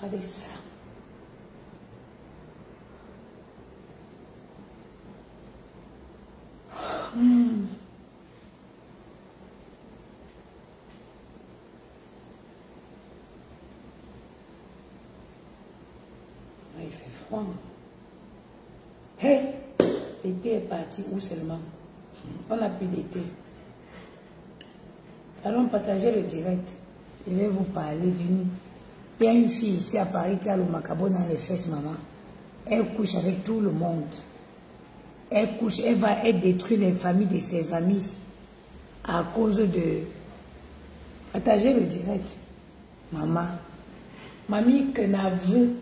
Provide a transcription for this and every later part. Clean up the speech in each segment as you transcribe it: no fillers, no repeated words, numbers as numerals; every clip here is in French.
Regardez ça. Il fait froid. Hé, l'été est parti où seulement? On n'a plus d'été. Allons partager le direct. Je vais vous parler d'une... Il y a une fille ici à Paris qui a le macabo dans les fesses, maman. Elle couche avec tout le monde. Elle couche, elle détruit les familles de ses amis à cause de... Partager le direct. Maman. Mamie que n'avoue.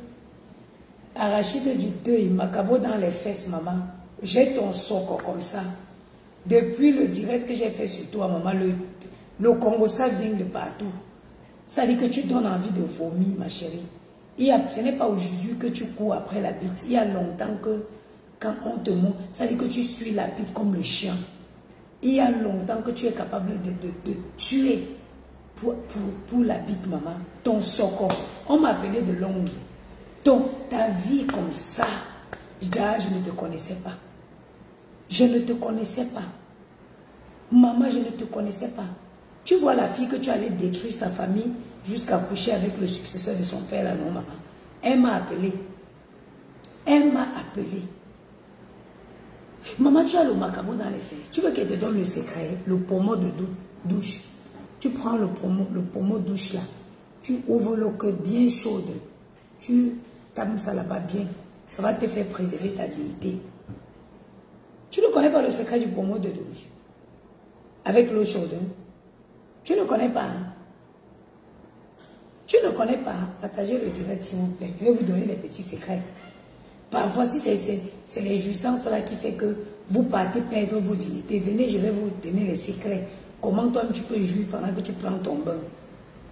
Arachide du deuil, macabo dans les fesses, maman. J'ai ton soco comme ça. Depuis le direct que j'ai fait sur toi, maman, le Congo, ça vient de partout. Ça dit que tu donnes envie de vomir, ma chérie. Ce n'est pas aujourd'hui que tu cours après la bite. Il y a longtemps que, quand on te montre, ça dit que tu suis la bite comme le chien. Il y a longtemps que tu es capable de tuer pour la bite, maman. Ton soco. On m'appelait de longue. Ta vie comme ça, je ne te connaissais pas. Je ne te connaissais pas. Maman, je ne te connaissais pas. Tu vois la fille que tu allais détruire sa famille jusqu'à coucher avec le successeur de son père, là, non, maman. Elle m'a appelé. Elle m'a appelé. Maman, tu as le macabo dans les fesses. Tu veux qu'elle te donne le secret, le pommeau de douche. Tu prends le pommeau de douche là. Tu ouvres l'eau bien chaude. Tu tames ça là-bas bien. Ça va te faire préserver ta dignité. Tu ne connais pas le secret du pommeau de douche. Avec l'eau chaude. Hein? Tu ne connais pas. Hein? Tu ne connais pas. Partagez le direct s'il vous plaît. Je vais vous donner les petits secrets. Parfois, si c'est les jouissances là qui fait que vous partez perdre vos dignités, venez, je vais vous donner les secrets. Comment toi tu peux jouir pendant que tu prends ton bain,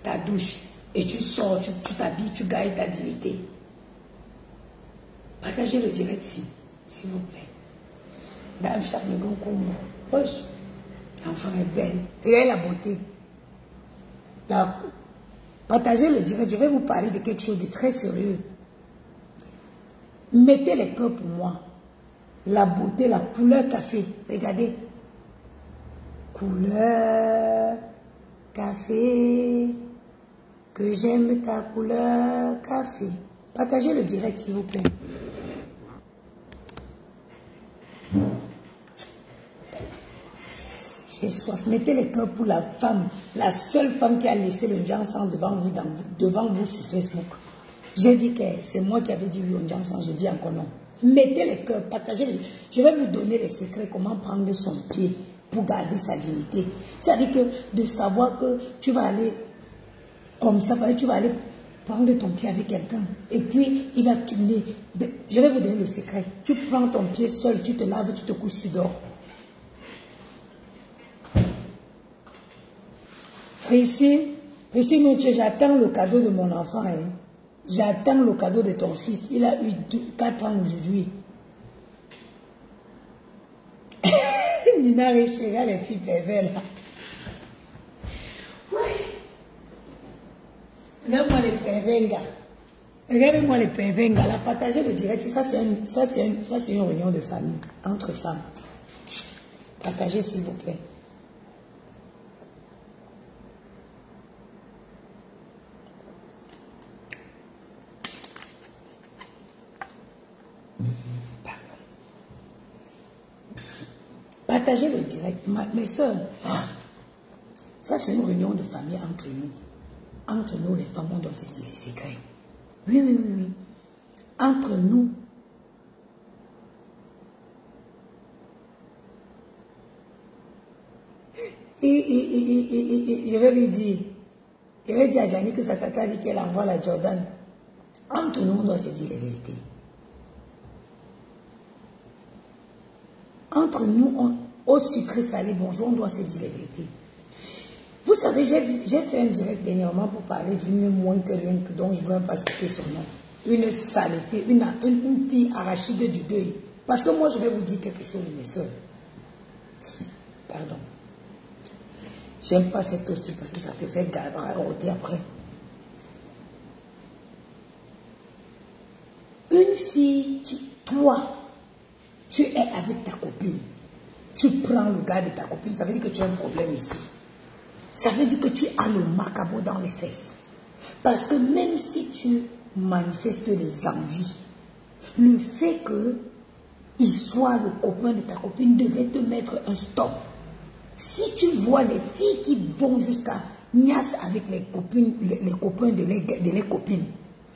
ta douche, et tu sors, tu t'habilles, tu gagnes ta dignité. Partagez le direct s'il vous plaît. Dame Charles Goncourt, poche. L'enfant est belle. Regardez la beauté. Partagez le direct. Je vais vous parler de quelque chose de très sérieux. Mettez les cœurs pour moi. La beauté, la couleur café. Regardez. Couleur café. Que j'aime ta couleur café. Partagez le direct, s'il vous plaît. J'ai soif. Mettez les cœurs pour la femme, la seule femme qui a laissé le Jansan devant vous sur Facebook. J'ai dit que c'est moi qui avais dit oui au Jansan, j'ai dit encore non. Mettez les cœurs, partagez. Je vais vous donner les secrets, comment prendre son pied pour garder sa dignité. C'est-à-dire que de savoir que tu vas aller comme ça, tu vas aller prendre ton pied avec quelqu'un et puis il va tourner. Je vais vous donner le secret. Tu prends ton pied seul, tu te laves, tu te couches, tu dors. Ici, j'attends le cadeau de mon enfant. Hein. J'attends le cadeau de ton fils. Il a eu 4 ans aujourd'hui. Nina Richera, les filles pervers là. Oui. Regarde-moi les pervers, gars. Regardez-moi les pervers, gars. Là, partagez le direct. Ça, c'est une réunion de famille, entre femmes. Partagez, s'il vous plaît. Partagez le direct. Mes soeurs, ça c'est une réunion de famille entre nous. Entre nous, les femmes, on doit se dire les secrets. Oui, oui, oui, oui. Entre nous. Je vais lui dire. Je vais dire à Gianni que sa tata dit qu'elle envoie la Jordan. Entre nous, on doit se dire les vérités. Entre nous, au sucré salé, bonjour, on doit se dire les vérités. Vous savez, j'ai fait un direct dernièrement pour parler d'une moins que rien que dont je ne veux pas citer son nom. Une saleté, une petite arachide du deuil. Parce que moi, je vais vous dire quelque chose, mes soeurs. Pardon. J'aime pas cette aussi parce que ça te fait garoter après. fille, toi, tu es avec ta copine. Tu prends le gars de ta copine, ça veut dire que tu as un problème ici. Ça veut dire que tu as le macabre dans les fesses. Parce que même si tu manifestes les envies, le fait qu'il soit le copain de ta copine devait te mettre un stop. Si tu vois les filles qui vont jusqu'à niasse avec les copines, les copains de les copines,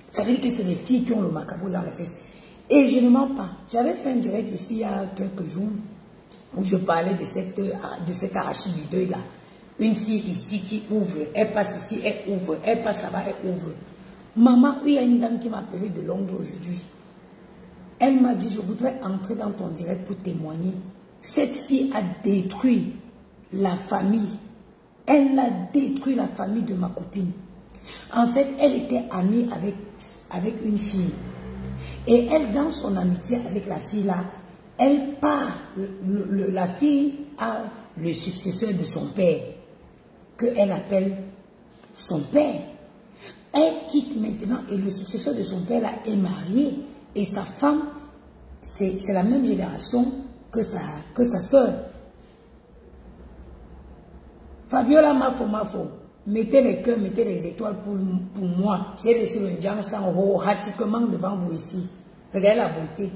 ça veut dire que c'est les filles qui ont le macabre dans les fesses. Et je ne mens pas. J'avais fait un direct ici il y a quelques jours où je parlais de cette arachide du deuil là. Une fille ici qui ouvre, elle passe ici, elle ouvre, elle passe là-bas, elle ouvre. Maman, il y a une dame qui m'a appelé de Londres aujourd'hui. Elle m'a dit, je voudrais entrer dans ton direct pour témoigner. Cette fille a détruit la famille. Elle a détruit la famille de ma copine. En fait, elle était amie avec une fille. Et elle, dans son amitié avec la fille là, elle part, la fille a le successeur de son père, qu'elle appelle son père. Elle quitte maintenant et le successeur de son père là est marié. Et sa femme, c'est la même génération que sa soeur. Fabiola Mafo, mettez les cœurs, mettez les étoiles pour moi. J'ai laissé le Jansan pratiquement devant vous ici. Regardez la beauté.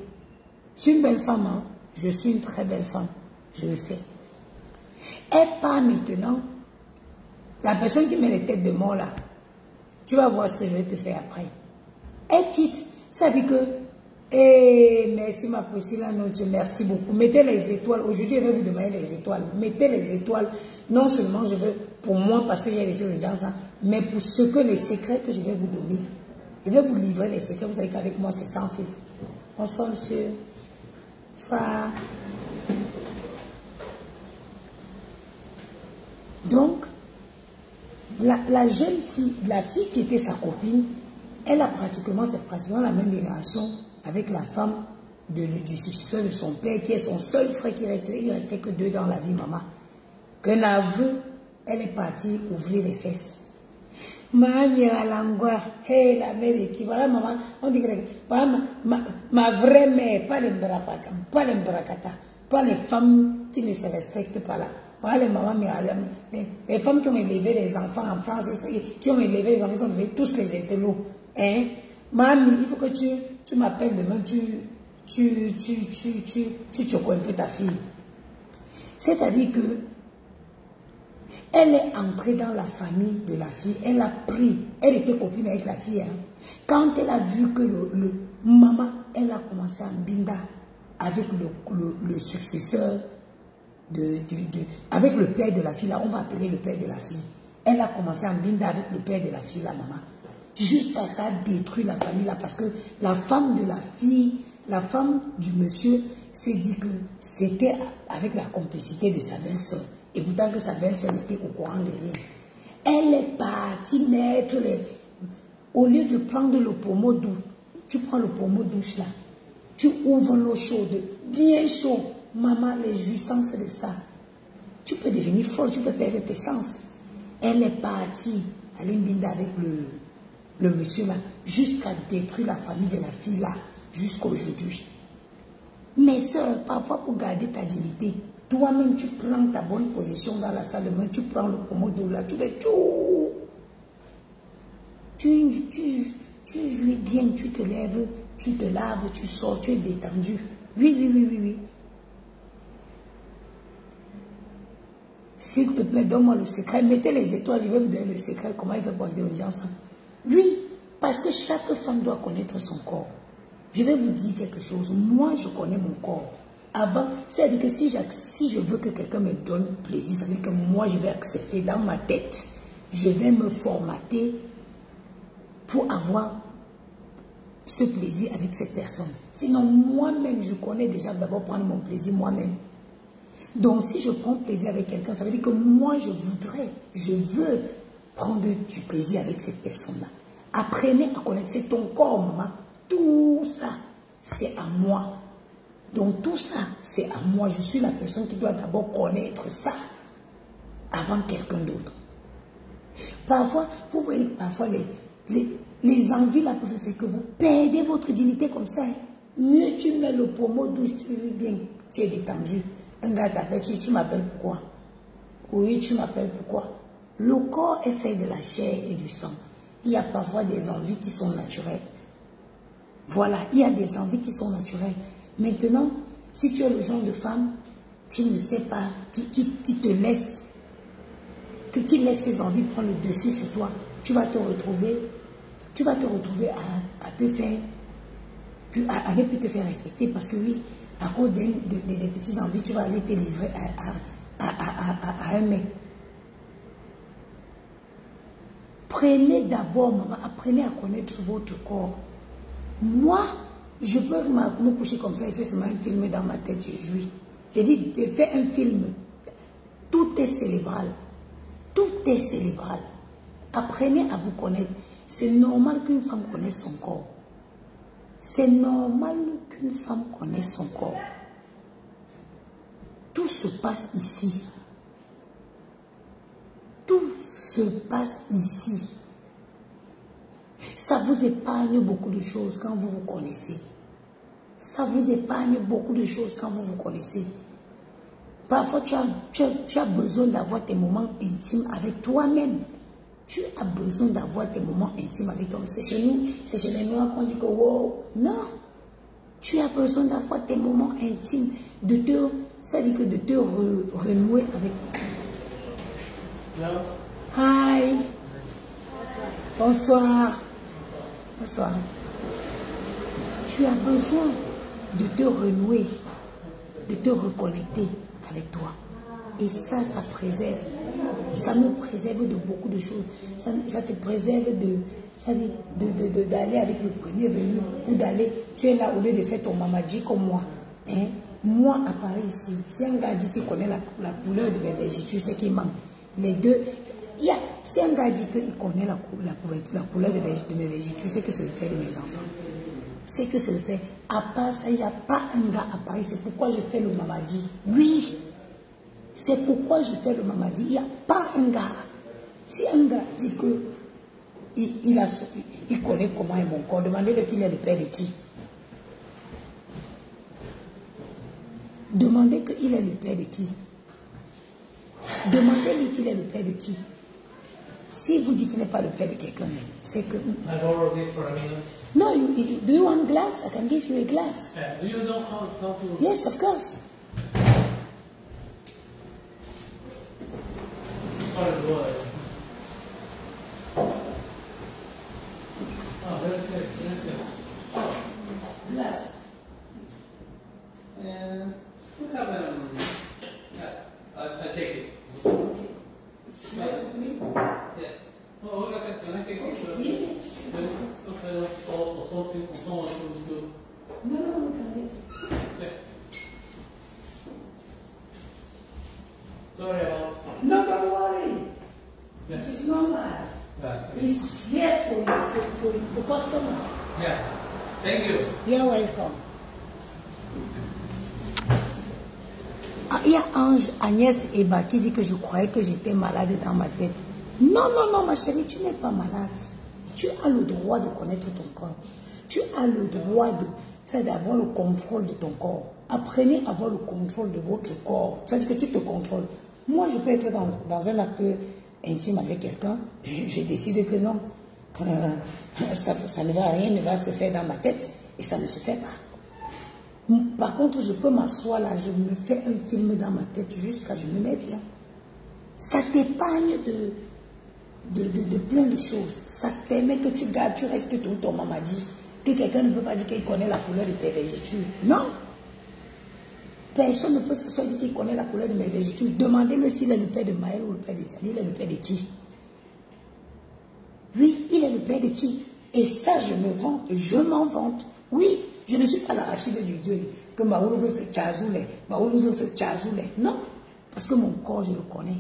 Je suis une belle femme, hein? Je suis une très belle femme, je le sais. Elle part maintenant, la personne qui met les têtes de mort là, tu vas voir ce que je vais te faire après. Elle quitte, ça dit que, merci ma Priscilla, merci beaucoup. Mettez les étoiles, aujourd'hui je vais vous demander les étoiles. Mettez les étoiles, non seulement je veux pour moi parce que j'ai laissé le Jansan, mais pour ce que les secrets que je vais vous donner. Je vais vous livrer les secrets, vous savez qu'avec moi c'est sans filtre. Bonsoir monsieur. Bonsoir. Donc, la jeune fille, la fille qui était sa copine, elle a c'est pratiquement la même génération avec la femme du successeur de son père, qui est son seul frère qui restait. Il ne restait que deux dans la vie, maman. Qu'un aveu, elle est partie ouvrir les fesses. Mamie à l'angoisse, hey, la mère qui voilà maman, on dit que ma vraie mère, pas les brakata, pas les femmes qui ne se respectent pas là. Pas les mamans, mais les femmes qui ont élevé les enfants en France, qui ont élevé les enfants, qui ont élevé tous les intellos. Hein? Mamie, il faut que tu m'appelles demain, tu choques un peu ta fille. C'est-à-dire que elle est entrée dans la famille de la fille, elle a pris, elle était copine avec la fille. Hein. Quand elle a vu que le maman, elle a commencé à mbinda avec le successeur, avec le père de la fille, là, on va appeler le père de la fille. Elle a commencé à mbinda avec le père de la fille, la maman. Jusqu'à ça, détruit la famille là, parce que la femme de la fille, la femme du monsieur, s'est dit que c'était avec la complicité de sa belle-sœur. Et pourtant que sa belle-sœur était au courant de rien. Elle est partie mettre au lieu de prendre le pommeau doux, tu prends le pommeau douche là, tu ouvres l'eau chaude, bien chaud. Maman, les jouissances de ça. Tu peux devenir folle, tu peux perdre tes sens. Elle est partie à Limbinda avec le monsieur là, jusqu'à détruire la famille de la fille là, jusqu'à aujourd'hui. Mes soeurs, parfois pour garder ta dignité, toi-même tu prends ta bonne position dans la salle de bain, tu prends le pommeau là, tu fais tout. Tu jouis bien, tu te lèves, tu te laves, tu sors, tu es détendu. Oui. S'il te plaît, donne-moi le secret. Mettez les étoiles, je vais vous donner le secret, comment il fait pour aider les gens ensemble. Oui, parce que chaque femme doit connaître son corps. Je vais vous dire quelque chose. Moi, je connais mon corps. Avant, c'est-à-dire que si je veux que quelqu'un me donne plaisir, ça veut dire que moi, je vais accepter dans ma tête. Je vais me formater pour avoir ce plaisir avec cette personne. Sinon, moi-même, je connais déjà d'abord prendre mon plaisir moi-même. Donc, si je prends plaisir avec quelqu'un, ça veut dire que moi, je veux prendre du plaisir avec cette personne-là. Apprenez à connaître, c'est ton corps, maman. Tout ça, c'est à moi. Donc, tout ça, c'est à moi. Je suis la personne qui doit d'abord connaître ça avant quelqu'un d'autre. Parfois, vous voyez, parfois, Les envies là peuvent faire que vous perdez votre dignité comme ça. Hein. Mieux tu mets le pommeau douche, tu vis bien, tu es détendu. Un gars t'appelle, tu m'appelles pourquoi? Oui, tu m'appelles pourquoi? Le corps est fait de la chair et du sang. Il y a parfois des envies qui sont naturelles. Voilà, il y a des envies qui sont naturelles. Maintenant, si tu es le genre de femme qui ne sait pas, qui te laisse, qui laisse ses envies prendre le dessus sur toi, tu vas te retrouver à te faire, à ne plus te faire respecter parce que oui, à cause des petites envies, tu vas aller te livrer à un mec. Prenez d'abord, maman, apprenez à connaître votre corps. Moi, je peux me coucher comme ça et faire seulement un film dans ma tête, je jouis. J'ai dit, je fais un film. Tout est cérébral. Tout est cérébral. Apprenez à vous connaître. C'est normal qu'une femme connaisse son corps. C'est normal qu'une femme connaisse son corps. Tout se passe ici. Tout se passe ici. Ça vous épargne beaucoup de choses quand vous vous connaissez. Ça vous épargne beaucoup de choses quand vous vous connaissez. Parfois, tu as besoin d'avoir tes moments intimes avec toi-même. Tu as besoin d'avoir tes moments intimes avec toi-même. C'est chez nous, c'est chez les Noirs qu'on dit que wow. Non. Tu as besoin d'avoir tes moments intimes. Ça dit que de te renouer avec. Hello. Hi. Bonsoir. Bonsoir. Tu as besoin de te renouer, de te reconnecter avec toi. Et ça préserve. Ça nous préserve de beaucoup de choses. Ça te préserve d'aller avec le premier venu ou d'aller. Tu es là au lieu de faire ton mamadji comme moi. Hein? Moi, à Paris, ici, si un gars dit qu'il connaît la couleur de mes vergetures, c'est qu'il manque. Les deux. Si un gars dit qu'il connaît la couleur de mes vergetures, c'est que c'est le père de mes enfants. C'est que c'est le père. À part ça, il n'y a pas un gars à Paris. C'est pourquoi je fais le mamadi. Oui. C'est pourquoi je fais le mamadi. Il n'y a pas un gars. Si un gars dit que il connaît comment est mon corps, demandez-le qu'il est le père de qui. Demandez qu'il est le père de qui. Demandez-lui qu'il est le père de qui. Si vous dites qu'il n'est pas le père de quelqu'un, c'est que... I borrow this for a minute. No, do you want glass? I can give you a glass. Do you know how to... Yes, of course. Sorry, boy. Oh, very good, very good. Oh, Glass. and you have yeah, I take it. Yeah. Oh, okay, can I take it? Okay, or something, or someone to do. No, we can get it. Yeah. Sorry about... No, don't worry. Yeah. It is normal. Yeah. It's here for customer. Yeah. Thank you. You're welcome. Il y a Ange, Agnès et Eba qui dit que je croyais que j'étais malade dans ma tête. Non, non, non, ma chérie, tu n'es pas malade. Tu as le droit de connaître ton corps. Tu as le droit d'avoir le contrôle de ton corps. Apprenez à avoir le contrôle de votre corps. C'est-à-dire que tu te contrôles. Moi, je peux être dans un acte intime avec quelqu'un. J'ai décidé que non. Ça ne va rien, ne va se faire dans ma tête. Et ça ne se fait pas. Par contre, je peux m'asseoir là, je me fais un film dans ma tête jusqu'à je me mets bien. Ça t'épargne de plein de choses. Ça te permet que tu gardes, tu restes tout ton mamadi. Que quelqu'un ne peut pas dire qu'il connaît la couleur de tes vergetures. Non. Personne ne peut s'asseoir dire qu'il connaît la couleur de mes vergetures. Demandez-le s'il est le père de Maël ou le père de Tiani. Il est le père de qui? Oui, il est le père de qui? Et ça, je me vante, je m'en vante. Oui. Je ne suis pas l'arachide du Dieu, que Maoulogo se tchazoule, Maoulogo se tchazoule. Non, parce que mon corps, je le connais.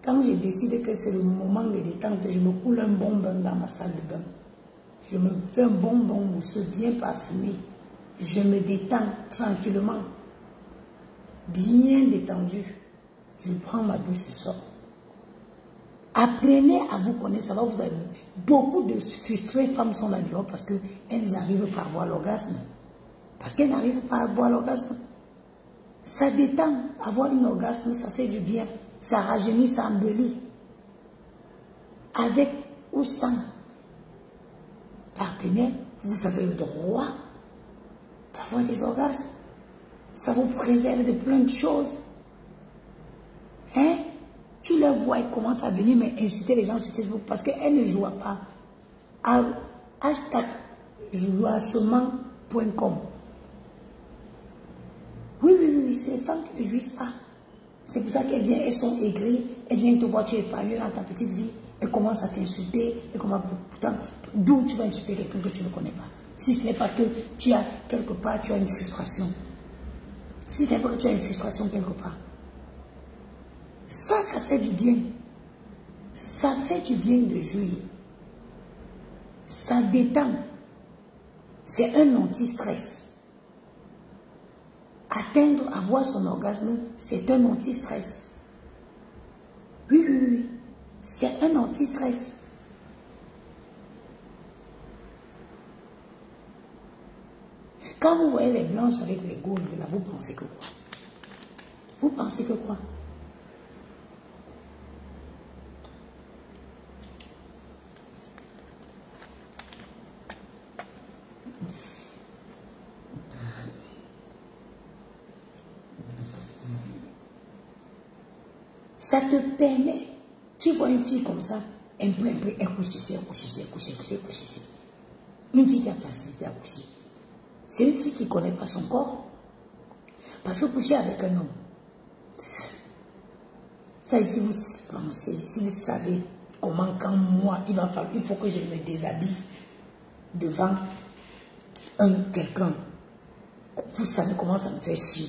Quand j'ai décidé que c'est le moment de détente, je me coule un bon bain dans ma salle de bain. Je me fais un bon mousseux bien parfumé. Je me détends tranquillement, bien détendu. Je prends ma douche, je sors. Apprenez à vous connaître, ça va vous aider. Beaucoup de frustrées femmes sont là dehors parce qu'elles n'arrivent pas à avoir l'orgasme. Parce qu'elles n'arrivent pas à avoir l'orgasme. Ça détend. Avoir un orgasme, ça fait du bien. Ça rajeunit, ça embellit. Avec ou sans partenaire, vous avez le droit d'avoir des orgasmes. Ça vous préserve de plein de choses. Hein? Tu les vois, elles commencent à venir insulter les gens sur Facebook parce qu'elles ne jouent pas. Hashtag jouassement.com. Oui, c'est les femmes qui ne jouissent pas. C'est pour ça qu'elles viennent, elles sont aigries, elles viennent te voir, tu es épargné dans ta petite vie, elles commencent à t'insulter, elles commencent pourtant, d'où tu vas insulter quelqu'un que tu ne connais pas. Si ce n'est pas que tu as quelque part, tu as une frustration. Si ce n'est pas que tu as une frustration quelque part. Ça fait du bien. Ça fait du bien de jouir. Ça détend. C'est un anti-stress. Atteindre, avoir son orgasme, c'est un anti-stress. Oui. C'est un anti-stress. Quand vous voyez les blanches avec les gaules, là, vous pensez que quoi? Vous pensez que quoi? Ça te permet, tu vois une fille comme ça, un peu, elle couche ici. Une fille qui a facilité à coucher. C'est une fille qui ne connaît pas son corps. Parce que coucher avec un homme, ça, si vous pensez, si vous savez comment, quand moi, il faut que je me déshabille devant quelqu'un, vous savez comment ça me fait chier.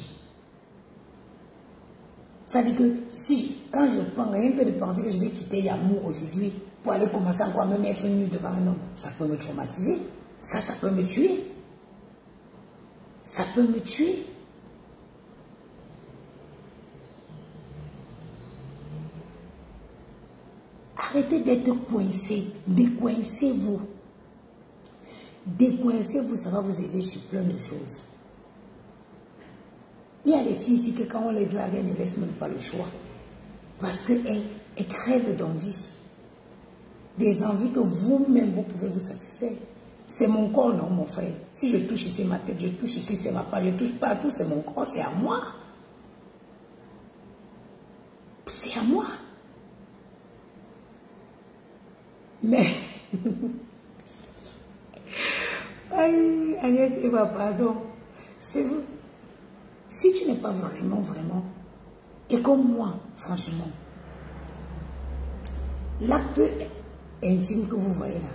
Ça dit que quand je prends rien que de penser que je vais quitter Yamour aujourd'hui pour aller commencer encore à me mettre nue devant un homme, ça peut me traumatiser. Ça peut me tuer. Ça peut me tuer. Arrêtez d'être coincé. Décoincez-vous. Décoincez-vous, ça va vous aider sur plein de choses. Il y a des filles ici que quand on les drague, elles ne laissent même pas le choix. Parce qu'elles crèvent d'envie. Des envies que vous-même, vous pouvez vous satisfaire. C'est mon corps, non, mon frère. Si je touche ici ma tête, je touche ici, c'est ma part, je touche partout, c'est mon corps, c'est à moi. C'est à moi. Mais... Aïe, Agnès Eva, pardon. C'est vous. Si tu n'es pas vraiment, et comme moi, franchement, l'acte intime que vous voyez là,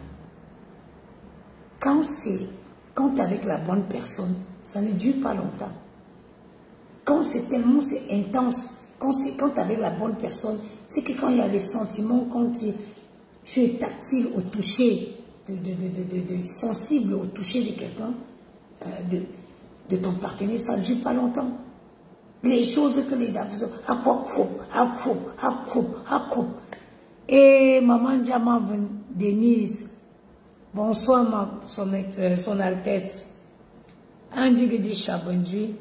quand tu es avec la bonne personne, ça ne dure pas longtemps. Quand c'est intense, quand tu es avec la bonne personne, c'est que quand il y a des sentiments, quand tu es tactile au toucher, sensible au toucher de quelqu'un, de ton partenaire, ça ne dure pas longtemps. Les choses que les amis et maman Diamant Denise, bonsoir son Altesse. Andy Chabondui.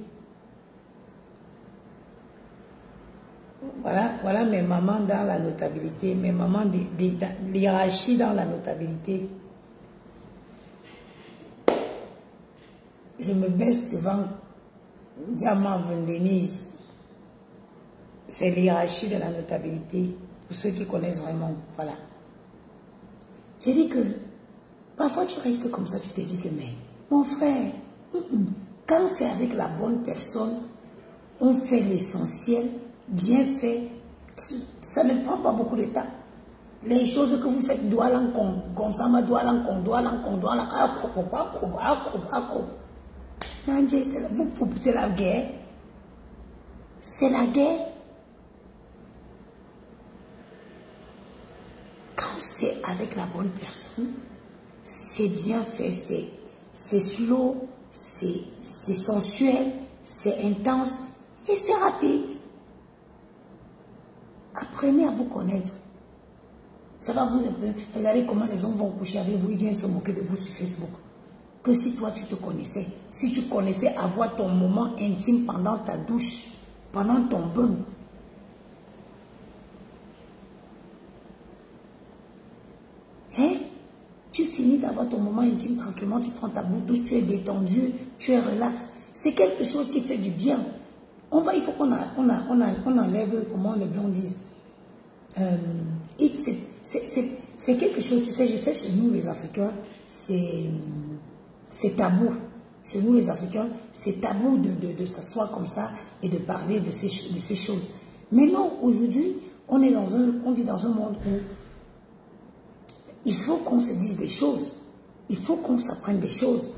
Voilà mes mamans dans la notabilité, mes mamans de l'hierarchie dans la notabilité. Je me baisse devant Diamant Denise. C'est l'hierarchie de la notabilité, pour ceux qui connaissent vraiment. Voilà. J'ai dit que parfois tu restes comme ça, tu te dis que mais mon frère, quand c'est avec la bonne personne, on fait l'essentiel, bien fait, ça ne prend pas beaucoup de temps. Les choses que vous faites, vous c'est la guerre. C'est la guerre. Quand c'est avec la bonne personne, c'est bien fait, c'est slow, c'est sensuel, c'est intense et c'est rapide. Apprenez à vous connaître. Ça va vous... Regardez comment les hommes vont coucher avec vous, ils viennent se moquer de vous sur Facebook. Que si toi, tu te connaissais, si tu connaissais avoir ton moment intime pendant ta douche, pendant ton bain. Hein? Tu finis d'avoir ton moment intime tranquillement, tu prends ta douche, tu es détendu, tu es relax. C'est quelque chose qui fait du bien. Il faut qu'on enlève, comment les blancs disent. C'est quelque chose, tu sais, je sais, chez nous les Africains, c'est tabou. Chez nous les Africains, c'est tabou de s'asseoir comme ça et de parler de ces choses. Mais non, aujourd'hui, on vit dans un monde où il faut qu'on se dise des choses. Il faut qu'on s'apprenne des choses.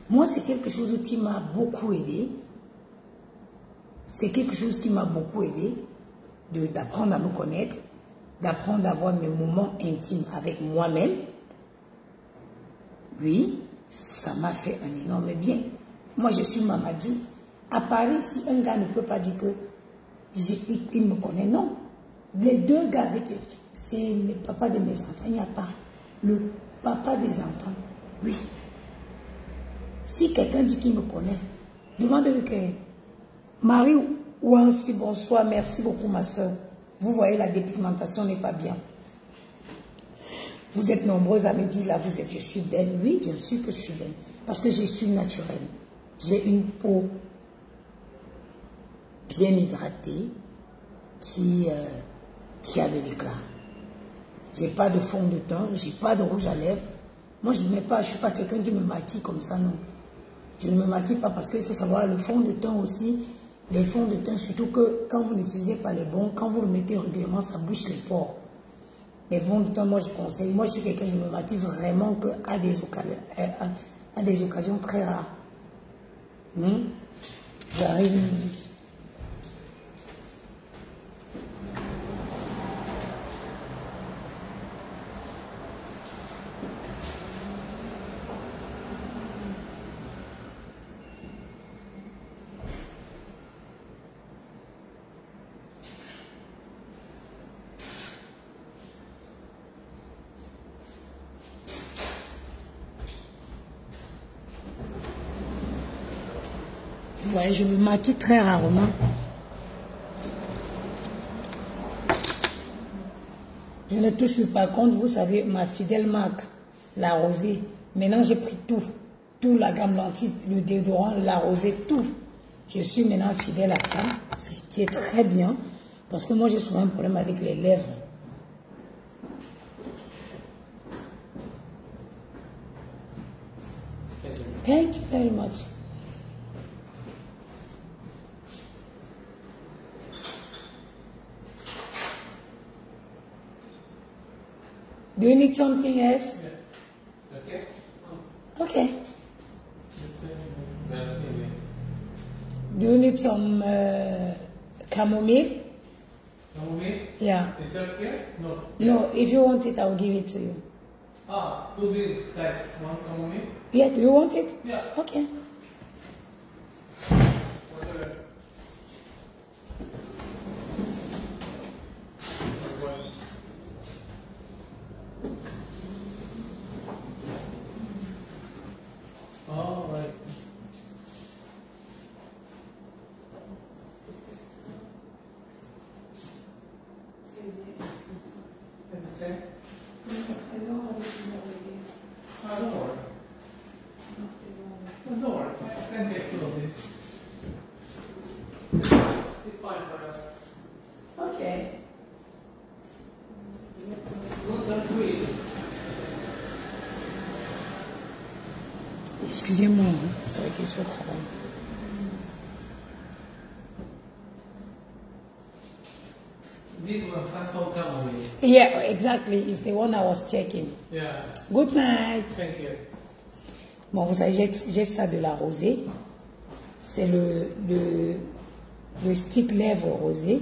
Moi, c'est quelque chose qui m'a beaucoup aidé. C'est quelque chose qui m'a beaucoup aidé d'apprendre à me connaître, d'apprendre à avoir mes moments intimes avec moi-même. Oui, ça m'a fait un énorme bien. Moi, je suis Mamadi. À Paris, si un gars ne peut pas dire que il me connaît, non. Les deux gars avec eux, c'est le papa de mes enfants. Il n'y a pas le papa des enfants. Oui. Si quelqu'un dit qu'il me connaît, demande-lui que Marie Ouansi, bonsoir, merci beaucoup ma soeur. Vous voyez, la dépigmentation n'est pas bien. Vous êtes nombreuses à me dire, là, je suis belle. Oui, bien sûr que je suis belle. Parce que je suis naturelle. J'ai une peau bien hydratée qui a de l'éclat. J'ai pas de fond de teint, j'ai pas de rouge à lèvres. Moi, je ne suis pas quelqu'un qui me maquille comme ça, non. Je ne me maquille pas parce qu'il faut savoir, le fond de teint aussi, les fonds de teint, surtout que quand vous n'utilisez pas les bons, quand vous le mettez régulièrement, ça bouche les pores. Les fonds de teint, moi, je conseille. Moi, je suis quelqu'un, je me maquille vraiment qu'à des occasions très rares. J'arrive une minute. Vous voyez, je me maquille très rarement. Je ne touche plus. Par contre, vous savez, ma fidèle marque, la rosée. Maintenant, j'ai pris tout la gamme lentille, le déodorant, la rosée, tout. Je suis maintenant fidèle à ça, ce qui est très bien, parce que moi, j'ai souvent un problème avec les lèvres. Thank you very much. Do you need something else? Yeah. Okay. Okay. Do you need some chamomile? Chamomile? Yeah. Is that okay? No. No, if you want it, I'll give it to you. Ah, 2 big guys. 1 chamomile? Yeah, do you want it? Yeah. Okay. Whatever. All right. It's the same? Ah, don't worry. Don't worry. I can take 2 of this. It's fine for us. Okay. Gluten-free. Excusez-moi, c'est vrai que je suis au travail. This one has all chamomile. Yeah, exactly. It's the one I was checking. Yeah. Good night. Thank you. Bon, vous savez, j'ai ça de la rosée. C'est le stick lèvres rosé.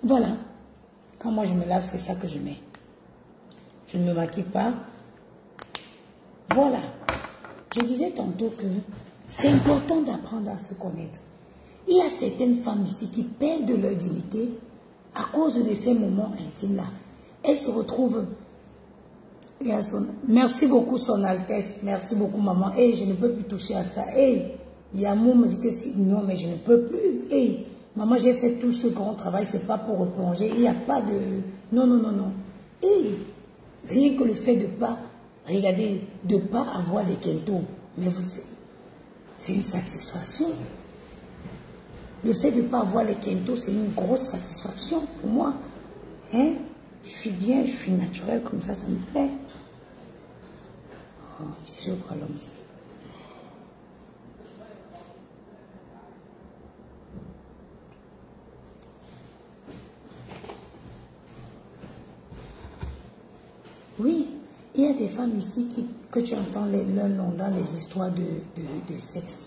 Voilà. Quand moi je me lave, c'est ça que je mets. Je ne me maquille pas. Voilà. Je disais tantôt que C'est important d'apprendre à se connaître. Il y a certaines femmes ici qui perdent leur dignité à cause de ces moments intimes-là. Elles se retrouvent... Merci beaucoup, Son Altesse. Merci beaucoup, maman. Hey, je ne peux plus toucher à ça. Hey, Yamou me dit que c'est... Non, mais je ne peux plus. Hey, maman, j'ai fait tout ce grand travail. C'est pas pour replonger. Il n'y a pas de... Non, non, non, non. Hey, rien que le fait de pas... Regardez, de ne pas avoir des kentos. Mais vous... C'est une satisfaction. Le fait de ne pas avoir les kentos, c'est une grosse satisfaction pour moi. Hein? Je suis bien, je suis naturelle comme ça me plaît. Oh, je crois l'homme-ci. Oui, il y a des femmes ici que tu entends leur nom dans les histoires de sexe.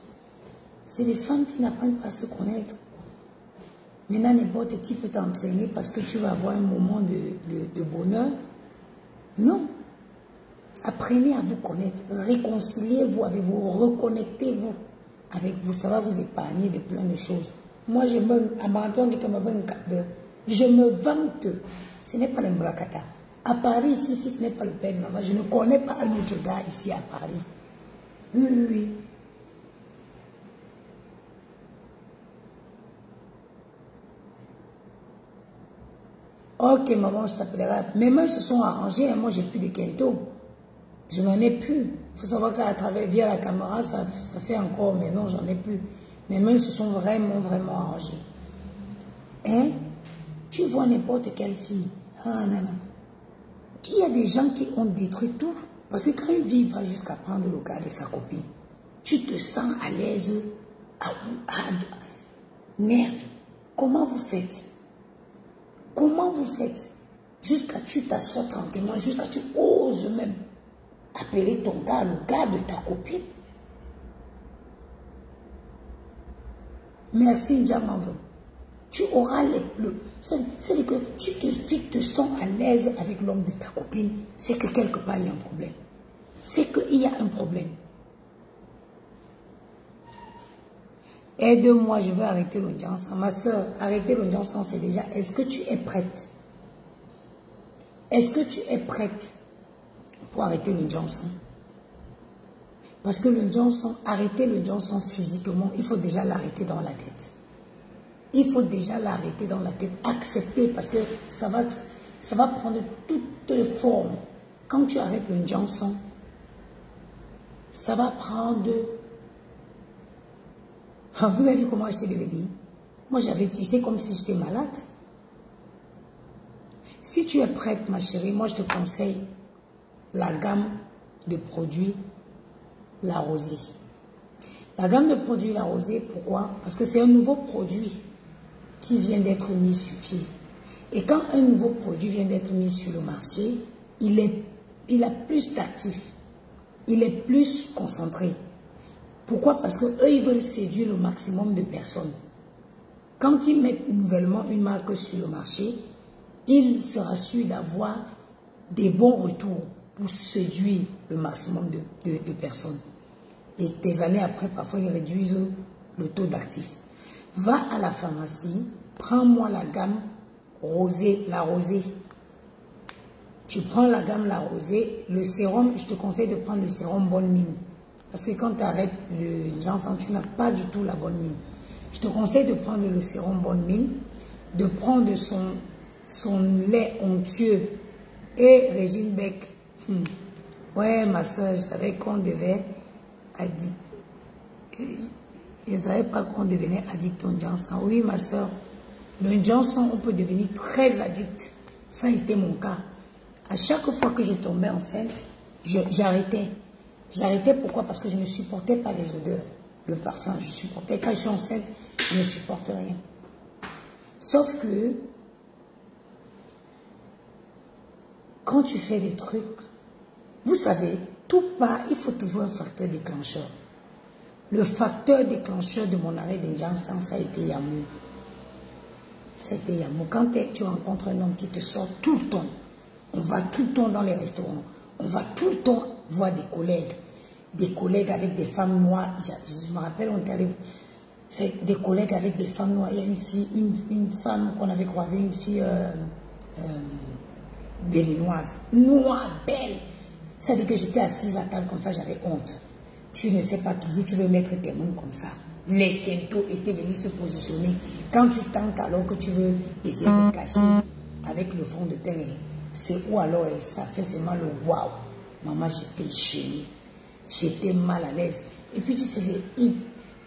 C'est des femmes qui n'apprennent pas à se connaître. Maintenant, n'importe qui peut t'entraîner parce que tu vas avoir un moment de bonheur. Non. Apprenez à vous connaître. Réconciliez-vous avec vous. Reconnectez-vous avec vous. Ça va vous épargner de plein de choses. Moi, je me vante. Ce n'est pas l'Embrakata. À Paris, ici, ce n'est pas le père des enfants. Je ne connais pas un autre gars ici à Paris. Oui, oui, oui. Ok, maman, je t'appellerai. Mes mains se sont arrangées. Hein. Moi, j'ai plus de kento. Je n'en ai plus. Il faut savoir qu'à travers, via la caméra, ça fait encore, mais non, j'en ai plus. Mes mains se sont vraiment, vraiment arrangées. Hein? Tu vois n'importe quelle fille. Ah, non, non. Il y a des gens qui ont détruit tout. Parce que quand une fille va jusqu'à prendre le cas de sa copine, tu te sens à l'aise. Merde. Comment vous faites? Comment vous faites? Jusqu'à tu t'assois tranquillement, jusqu'à tu oses même appeler ton gars, le gars de ta copine. Merci Ndjamavo. Tu auras les bleus. C'est que tu te sens à l'aise avec l'homme de ta copine. C'est que quelque part il y a un problème. C'est qu'il y a un problème. Aide-moi, je veux arrêter l'audience. Ma soeur, arrêter l'audience, c'est déjà, est-ce que tu es prête? Est-ce que tu es prête pour arrêter l'audience? Parce que l'audience, arrêter l'audience physiquement, il faut déjà l'arrêter dans la tête. Il faut déjà l'arrêter dans la tête. Accepter, parce que ça va prendre toutes les formes. Quand tu arrêtes l'audience, ça va prendre... Vous avez vu comment j'étais devenue? Moi, j'étais comme si j'étais malade. Si tu es prête, ma chérie, moi, je te conseille la gamme de produits La Rosée. La gamme de produits La Rosée, pourquoi? Parce que c'est un nouveau produit qui vient d'être mis sur pied. Et quand un nouveau produit vient d'être mis sur le marché, il a plus d'actifs. Il est plus concentré. Pourquoi? Parce qu'eux, ils veulent séduire le maximum de personnes. Quand ils mettent nouvellement une marque sur le marché, ils se rassurent d'avoir des bons retours pour séduire le maximum de personnes. Et des années après, parfois, ils réduisent le taux d'actifs. Va à la pharmacie, prends-moi la gamme rosée, La Rosée. Tu prends la gamme La Rosée. Le sérum, je te conseille de prendre le sérum Bonne Mine. Parce que quand tu arrêtes le Janssen, tu n'as pas du tout la bonne mine. Je te conseille de prendre le sérum Bonne Mine, de prendre son lait onctueux et Régine Beck. Ouais, ma soeur, je savais qu'on devait addict. Je ne savais pas qu'on devenait addict au Janssen. Oui, ma soeur, le Janssen, on peut devenir très addict. Ça a été mon cas. À chaque fois que je tombais enceinte, j'arrêtais. J'arrêtais pourquoi? Parce que je ne supportais pas les odeurs, le parfum. Je supportais, quand je suis enceinte, je ne supporte rien. Sauf que, quand tu fais des trucs, vous savez, tout part, il faut toujours un facteur déclencheur. Le facteur déclencheur de mon arrêt de Janssen, ça a été Yamou. Ça a été Yamou. Quand tu rencontres un homme qui te sort tout le temps, on va tout le temps dans les restaurants, on va tout le temps voir des collègues. des collègues avec des femmes noires. Je me rappelle, on est allé, c'est des collègues avec des femmes noires. Il y a une fille, une femme qu'on avait croisée, une fille béninoise, noire, belle. Ça dit que j'étais assise à table comme ça, j'avais honte. Tu ne sais pas toujours, tu veux mettre tes mains comme ça. Les kentos étaient venus se positionner. Quand tu tentes alors que tu veux essayer de cacher avec le fond de terre, c'est où alors ça fait seulement le waouh. Maman, j'étais gênée. J'étais mal à l'aise. Et puis tu sais,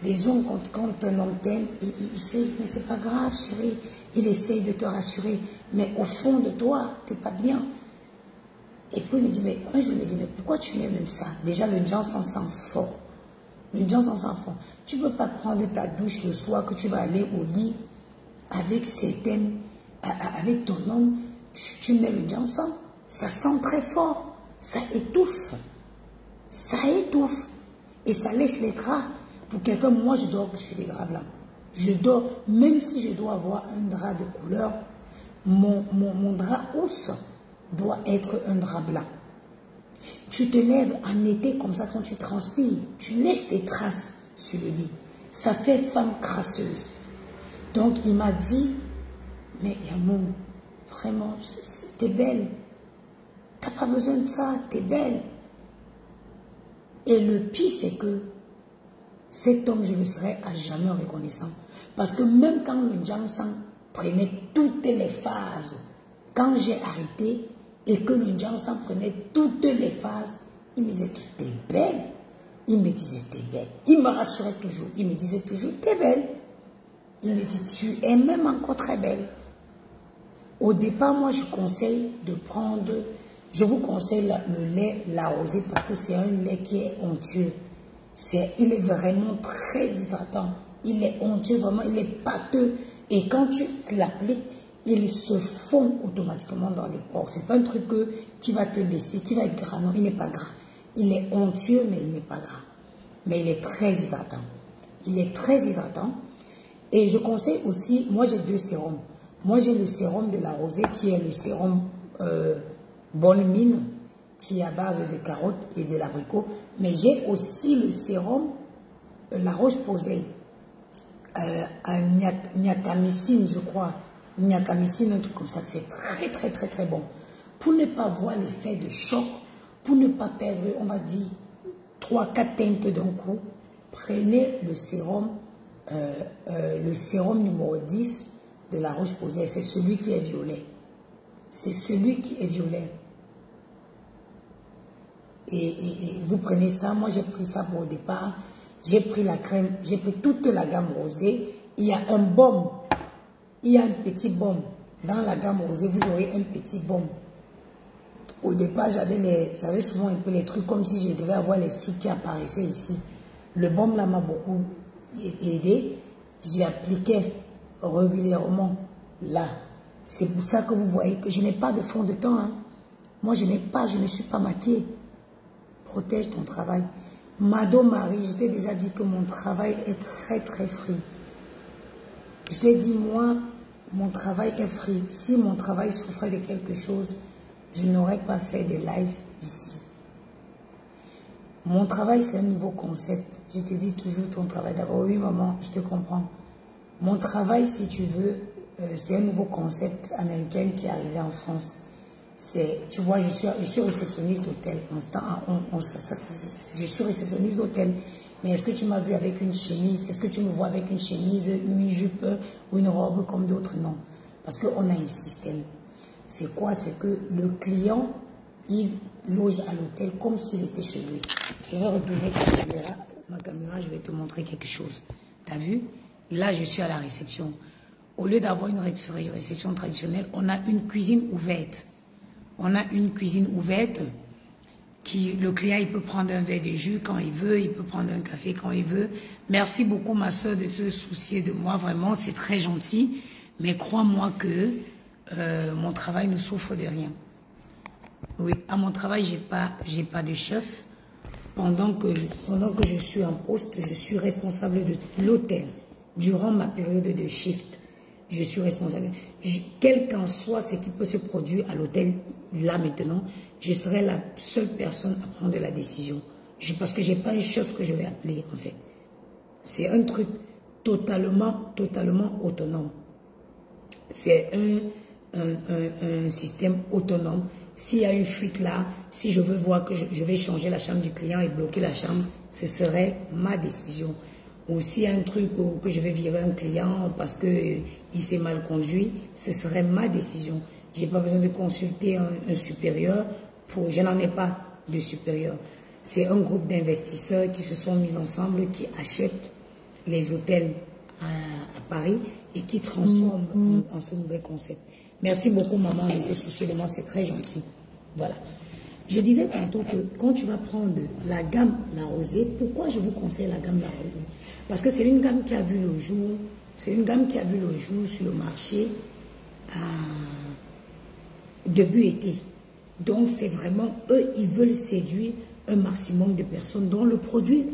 les hommes, quand un homme t'aime, il sait, mais c'est pas grave, chérie. Il essaye de te rassurer. Mais au fond de toi, t'es pas bien. Et puis il me dit, mais un jour, il me dit, mais pourquoi tu mets même ça? Déjà, le gens s'en sent fort. Le gens s'en sent fort. Tu ne peux pas prendre ta douche le soir que tu vas aller au lit avec avec ton homme. Tu mets le Johnson. Ça sent très fort. Ça étouffe. Ça étouffe. Et ça laisse les draps. Pour quelqu'un, moi, je dors sur des draps blancs. Je dors, même si je dois avoir un drap de couleur, mon drap housse doit être un drap blanc. Tu te lèves en été comme ça quand tu transpires. Tu laisses des traces sur le lit. Ça fait femme crasseuse. Donc il m'a dit, mais Yamou, vraiment, t'es belle. T'as pas besoin de ça, t'es belle. Et le pire, c'est que cet homme, je le serai à jamais reconnaissant. Parce que même quand le Jansan prenait toutes les phases, quand j'ai arrêté, et que le Jansan prenait toutes les phases, il me disait, tu es belle. Il me disait, t'es belle. Il me rassurait toujours. Il me disait toujours, t'es belle. Il me dit, tu es même encore très belle. Au départ, moi, je conseille de prendre, je vous conseille le lait La Rosée parce que c'est un lait qui est onctueux. Il est vraiment très hydratant. Il est onctueux, vraiment, il est pâteux. Et quand tu l'appliques, il se fond automatiquement dans les pores. Ce n'est pas un truc qui va te laisser, qui va être gras. Non, il n'est pas gras. Il est onctueux, mais il n'est pas gras. Mais il est très hydratant. Il est très hydratant. Et je conseille aussi, moi j'ai 2 sérums. Moi j'ai le sérum de La Rosée qui est le sérum Bonne Mine, qui est à base de carottes et de l'abricot. Mais j'ai aussi le sérum La Roche-Posay, Niacamicine, je crois. Niacamicine, un truc comme ça, c'est très très très très bon. Pour ne pas voir l'effet de choc, pour ne pas perdre, on va dire, 3-4 teintes d'un coup, prenez le sérum numéro 10 de La Roche-Posay, c'est celui qui est violet. C'est celui qui est violet. Et vous prenez ça, moi j'ai pris ça pour au départ, j'ai pris la crème, j'ai pris toute la gamme rosée, il y a un baume. Il y a un petit baume. Dans la gamme rosée, vous aurez un petit baume. Au départ, j'avais souvent un peu les trucs comme si je devais avoir les trucs qui apparaissaient ici. Le baume là m'a beaucoup aidé. J'y appliquais régulièrement là. C'est pour ça que vous voyez que je n'ai pas de fond de teint. Hein. Moi, je ne suis pas maquillée. Protège ton travail. Mado Marie, je t'ai déjà dit que mon travail est très très free. Je l'ai dit, moi, mon travail est free. Si mon travail souffrait de quelque chose, je n'aurais pas fait de live ici. Mon travail, c'est un nouveau concept. Je te dis toujours ton travail d'abord. Oui, maman, je te comprends. Mon travail, si tu veux, c'est un nouveau concept américain qui est arrivé en France. Tu vois, je suis réceptionniste d'hôtel. Je suis réceptionniste d'hôtel. Mais est-ce que tu m'as vu avec une chemise? Est-ce que tu me vois avec une chemise, une jupe ou une robe comme d'autres? Non. Parce qu'on a un système. C'est quoi? C'est que le client, il loge à l'hôtel comme s'il était chez lui. Je vais retourner ma caméra, je vais te montrer quelque chose. Tu as vu? Là, je suis à la réception. Au lieu d'avoir une réception traditionnelle, on a une cuisine ouverte. On a une cuisine ouverte. Le client, il peut prendre un verre de jus quand il veut, il peut prendre un café quand il veut. Merci beaucoup, ma soeur, de te soucier de moi. Vraiment, c'est très gentil. Mais crois-moi que mon travail ne souffre de rien. Oui, à mon travail, j'ai pas de chef. Pendant que je suis en poste, je suis responsable de l'hôtel. Durant ma période de shift, je suis responsable. Quel qu'en soit ce qui peut se produire à l'hôtel, là maintenant, je serai la seule personne à prendre la décision. Parce que je n'ai pas un chef que je vais appeler, en fait. C'est un truc totalement autonome. C'est un système autonome. S'il y a une fuite là, si je veux voir que je vais changer la chambre du client et bloquer la chambre, ce serait ma décision. Ou s'il y a un truc que je vais virer un client parce qu'il s'est mal conduit, ce serait ma décision. Je n'ai pas besoin de consulter un supérieur. Je n'en ai pas de supérieur. C'est un groupe d'investisseurs qui se sont mis ensemble, qui achètent les hôtels à Paris et qui transforment en ce nouvel concept. Merci beaucoup, maman, de te soucier de moi, c'est très gentil. Voilà. Je disais tantôt que quand tu vas prendre la gamme La Rosée, pourquoi je vous conseille la gamme La Rosée? Parce que c'est une gamme qui a vu le jour, sur le marché début été. Donc c'est vraiment, eux, ils veulent séduire un maximum de personnes dont le produit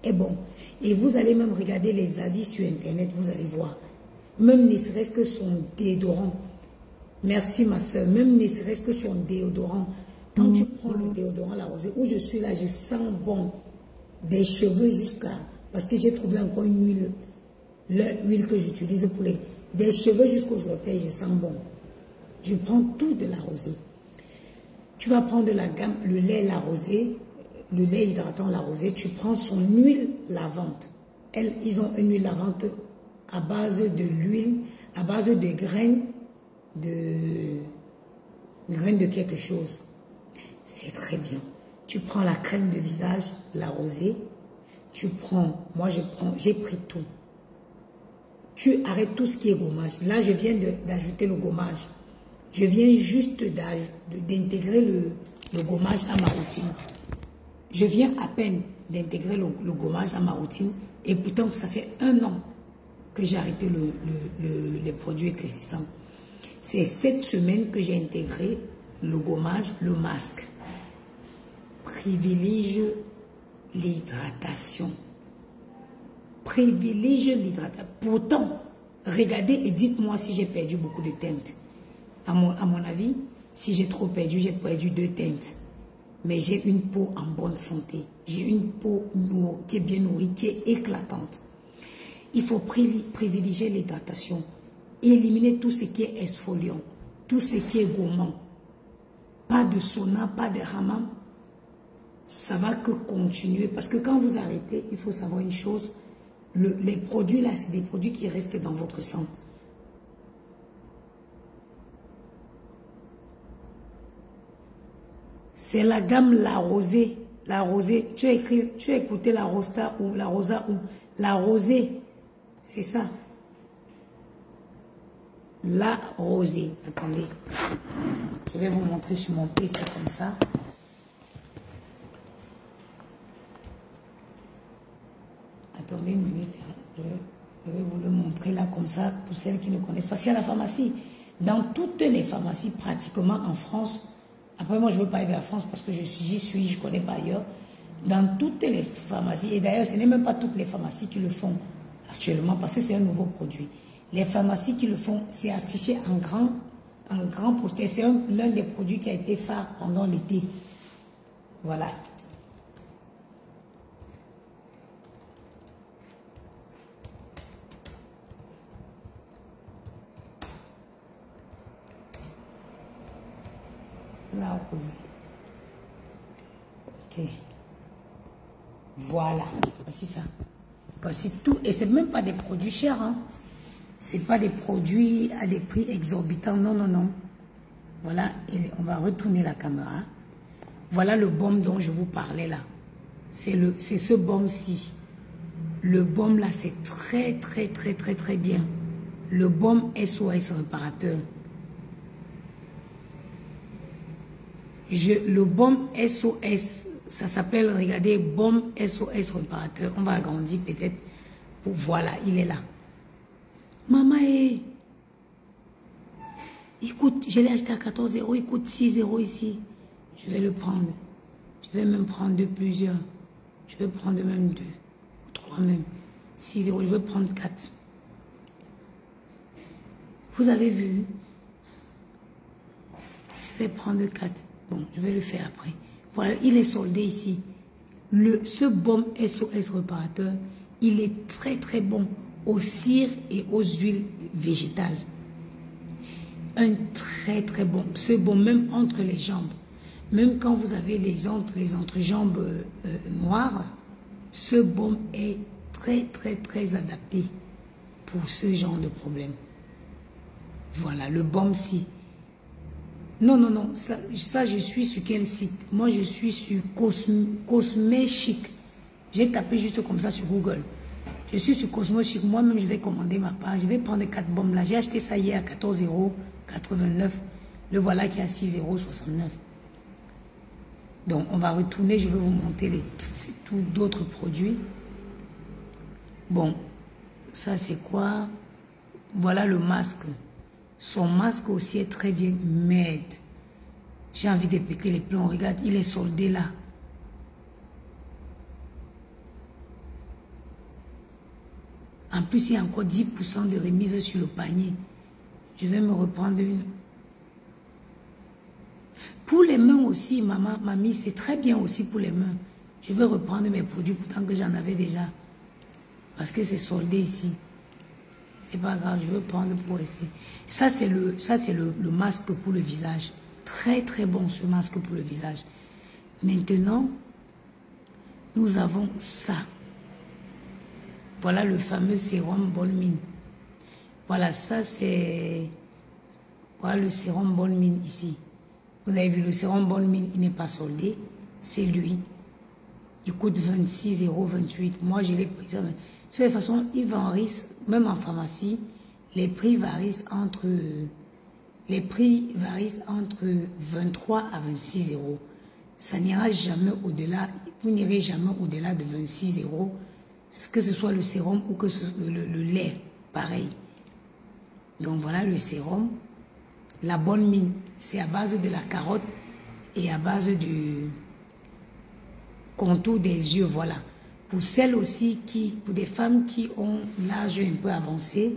est bon. Et vous allez même regarder les avis sur Internet, vous allez voir. Même ne serait-ce que son déodorant. Merci ma soeur, même ne serait-ce que son déodorant. Quand tu prends le déodorant La Rosée, où je suis là, je sens bon. Des cheveux jusqu'à... Parce que j'ai trouvé encore une huile. L'huile que j'utilise pour les... Des cheveux jusqu'aux orteils, je sens bon. Je prends tout de La Rosée. Tu vas prendre de la gamme, le lait La Rosée, le lait hydratant La Rosée, tu prends son huile lavante. Ils ont une huile lavante à base de l'huile, à base de graines de quelque chose. C'est très bien. Tu prends la crème de visage La Rosée, tu prends, moi j'ai pris tout. Tu arrêtes tout ce qui est gommage. Là, je viens d'ajouter le gommage. Je viens juste d'intégrer le gommage à ma routine. Je viens à peine d'intégrer le gommage à ma routine et pourtant ça fait 1 an que j'ai arrêté les produits éclaircissants. C'est cette semaine que j'ai intégré le gommage, le masque. Privilégie l'hydratation. Privilégie l'hydratation. Pourtant, regardez et dites-moi si j'ai perdu beaucoup de teintes. À mon avis, si j'ai trop perdu, j'ai perdu 2 teintes. Mais j'ai une peau en bonne santé. J'ai une peau qui est bien nourrie, qui est éclatante. Il faut privilégier l'hydratation. Éliminer tout ce qui est exfoliant, tout ce qui est gommant. Pas de sauna, pas de hammam. Ça va que continuer. Parce que quand vous arrêtez, il faut savoir une chose. Les produits là, c'est des produits qui restent dans votre sang. C'est la gamme La Rosée. La Rosée. Tu as écouté la Rosta ou la Rosa ou La Rosée. C'est ça. La Rosée. Attendez. Je vais vous montrer sur mon PC comme ça. Attendez une minute. Je vais vous le montrer là comme ça pour celles qui ne connaissent pas. C'est à la pharmacie. Dans toutes les pharmacies pratiquement en France. Après, moi, je veux parler de la France parce que j'y suis, je ne connais pas ailleurs. Dans toutes les pharmacies, et d'ailleurs, ce n'est même pas toutes les pharmacies qui le font actuellement parce que c'est un nouveau produit. Les pharmacies qui le font, c'est affiché en grand poster. C'est l'un des produits qui a été phare pendant l'été. Voilà. La Rosée. Ok. Voilà. Voici ça. Voici tout. Et c'est même pas des produits chers. Hein. C'est pas des produits à des prix exorbitants. Non, non, non. Voilà. Et on va retourner la caméra. Voilà le baume dont je vous parlais là. C'est ce baume-ci. Le baume là, c'est très, très, très, très, très bien. Le baume SOS réparateur. Le baume SOS, ça s'appelle, regardez, baume SOS réparateur. On va agrandir peut-être. Voilà, il est là. Maman, écoute, je l'ai acheté à 14 €, il coûte 6 € ici. Je vais le prendre. Je vais même prendre plusieurs. Je vais prendre même 2, 3 même. 6 €, je vais prendre 4. Vous avez vu? Je vais prendre 4. Bon, je vais le faire après. Voilà, il est soldé ici. Ce baume SOS réparateur, il est très très bon aux cires et aux huiles végétales. Un très très bon. Ce baume même entre les jambes. Même quand vous avez les entrejambes noires, ce baume est très très très adapté pour ce genre de problème. Voilà, le baume-ci. Non, non, non, ça je suis sur quel site? Moi je suis sur Cosme Chic. J'ai tapé juste comme ça sur Google. Je suis sur Cosmo Chic. Moi-même je vais commander ma part. Je vais prendre 4 baumes là. J'ai acheté ça hier à 14,89 €. Le voilà qui est à 6,69 €. Donc on va retourner. Je vais vous montrer tous d'autres produits. Bon, ça c'est quoi? Voilà le masque. Son masque aussi est très bien. Mais j'ai envie de péter les plombs. Regarde, il est soldé là. En plus, il y a encore 10% de remise sur le panier. Je vais me reprendre une. Pour les mains aussi, mamie, c'est très bien aussi pour les mains. Je vais reprendre mes produits pourtant que j'en avais déjà. Parce que c'est soldé ici. C'est pas grave, je vais prendre pour essayer. Ça, c'est le masque pour le visage. Très, très bon ce masque pour le visage. Maintenant, nous avons ça. Voilà le fameux sérum Bonne Mine. Voilà, ça c'est... Voilà le sérum Bonne Mine ici. Vous avez vu, le sérum Bonne Mine, il n'est pas soldé. C'est lui. Il coûte 26,28 €. Moi, je l'ai pris. De toute façon, il varie, même en pharmacie, les prix varient entre 23 à 26 €. Ça n'ira jamais au-delà. Vous n'irez jamais au-delà de 26 €. Que ce soit le sérum ou que le lait, pareil. Donc voilà le sérum. La Bonne Mine, c'est à base de la carotte et à base du contour des yeux, voilà. Pour celles aussi pour des femmes qui ont l'âge un peu avancé,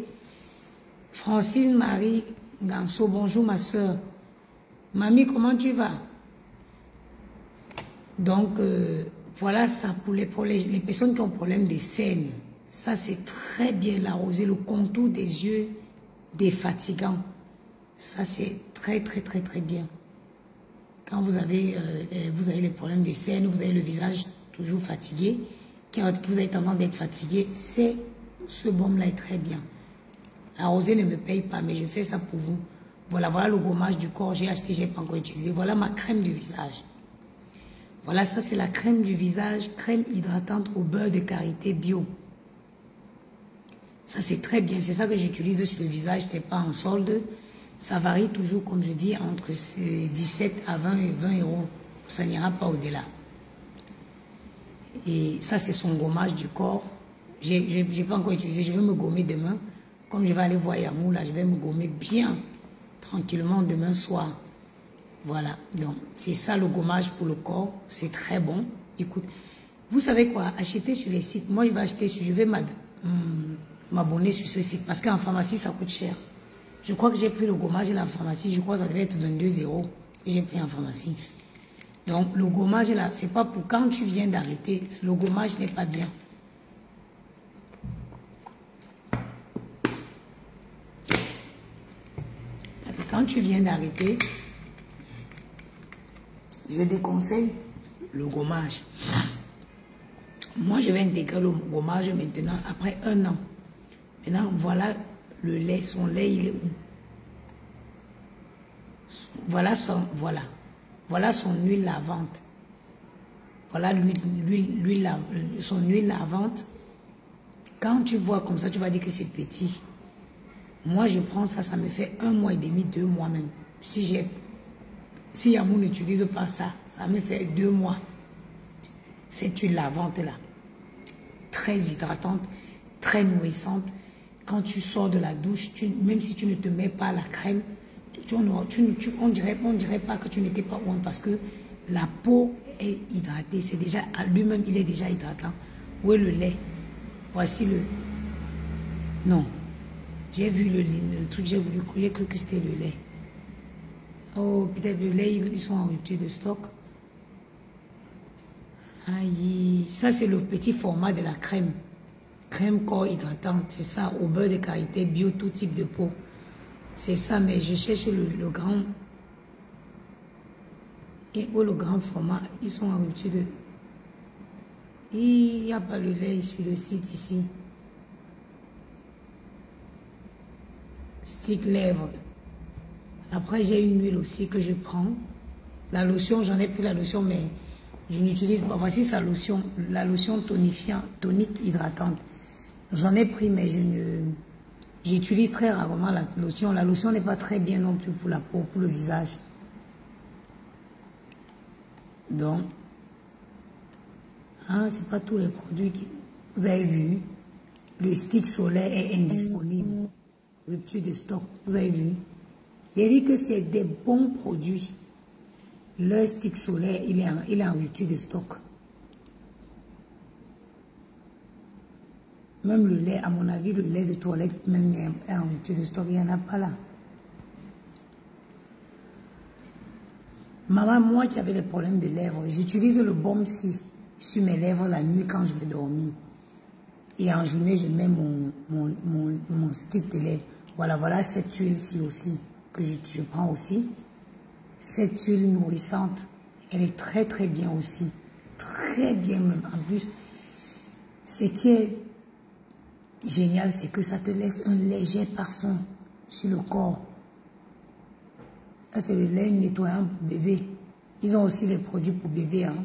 Francine Marie Ganso, bonjour ma soeur. Mamie, comment tu vas? Donc, voilà ça pour les personnes qui ont problème de scène. Ça, c'est très bien l'arroser, le contour des yeux des fatigants. Ça, c'est très, très, très, très bien. Quand vous avez les problèmes de scène, vous avez le visage toujours fatigué, quand vous avez tendance d'être fatigué, ce baume-là est très bien. La rosée ne me paye pas, mais je fais ça pour vous. Voilà, voilà le gommage du corps. J'ai acheté, je n'ai pas encore utilisé. Voilà ma crème du visage. Voilà, ça c'est la crème du visage, crème hydratante au beurre de karité bio. Ça c'est très bien, c'est ça que j'utilise sur le visage, c'est pas en solde. Ça varie toujours, comme je dis, entre 17 à 20 €. Ça n'ira pas au-delà. Et ça c'est son gommage du corps. J'ai pas encore utilisé, je vais me gommer demain. Comme je vais aller voir Yamou, là, je vais me gommer bien, tranquillement demain soir. Voilà, donc c'est ça le gommage pour le corps, c'est très bon. Écoute, vous savez quoi, acheter sur les sites, moi je vais acheter, je vais m'abonner sur ce site parce qu'en pharmacie ça coûte cher. Je crois que j'ai pris le gommage de la pharmacie, je crois que ça devait être 22 € que j'ai pris en pharmacie. Donc le gommage là, c'est pas pour quand tu viens d'arrêter, le gommage n'est pas bien. Parce que quand tu viens d'arrêter, je déconseille le gommage. Moi, je vais intégrer le gommage maintenant, après 1 an. Maintenant, voilà le lait. Son lait, il est où? Voilà son huile lavante. Voilà son huile lavante. Quand tu vois comme ça, tu vas dire que c'est petit. Moi, je prends ça, ça me fait 1 mois et demi, 2 mois même. Si Yamou n'utilise pas ça, ça me fait 2 mois. Cette huile lavante là, très hydratante, très nourrissante. Quand tu sors de la douche, même si tu ne te mets pas la crème, on dirait pas que tu n'étais pas loin parce que la peau est hydratée. C'est déjà, lui-même, il est déjà hydratant. Où est le lait? Voici le... Non. J'ai vu le truc, j'ai cru que c'était le lait. Oh, peut-être le lait, ils sont en rupture de stock. Aïe, ça c'est le petit format de la crème. Crème corps hydratante, c'est ça, au beurre de karité, bio, tout type de peau. C'est ça, mais je cherche le grand. Et oh, le grand format, ils sont en rupture de... Il n'y a pas le lait sur le site ici. Stick lèvres. Après, j'ai une huile aussi que je prends. La lotion, j'en ai pris la lotion, mais je n'utilise pas. Voici sa lotion, la lotion tonifiante, tonique hydratante. J'en ai pris, mais j'utilise très rarement la lotion. La lotion n'est pas très bien non plus pour la peau, pour le visage. Donc, hein, c'est pas tous les produits que vous avez vu. Le stick solaire est indisponible. Rupture de stock, vous avez vu. J'ai dit que c'est des bons produits. Le stick solaire, il est en rupture de stock. Même le lait, à mon avis, le lait de toilette même est en rupture de stock. Il n'y en a pas là. Maman, moi qui avais des problèmes de lèvres, j'utilise le baume-ci sur mes lèvres la nuit quand je vais dormir. Et en journée, je mets mon stick de lèvres. Voilà cette huile-ci aussi, que je prends aussi. Cette huile nourrissante, elle est très très bien aussi. Très bien même. En plus, ce qui est génial, c'est que ça te laisse un léger parfum sur le corps. Ça, c'est le lait nettoyant pour bébé. Ils ont aussi des produits pour bébé. Hein.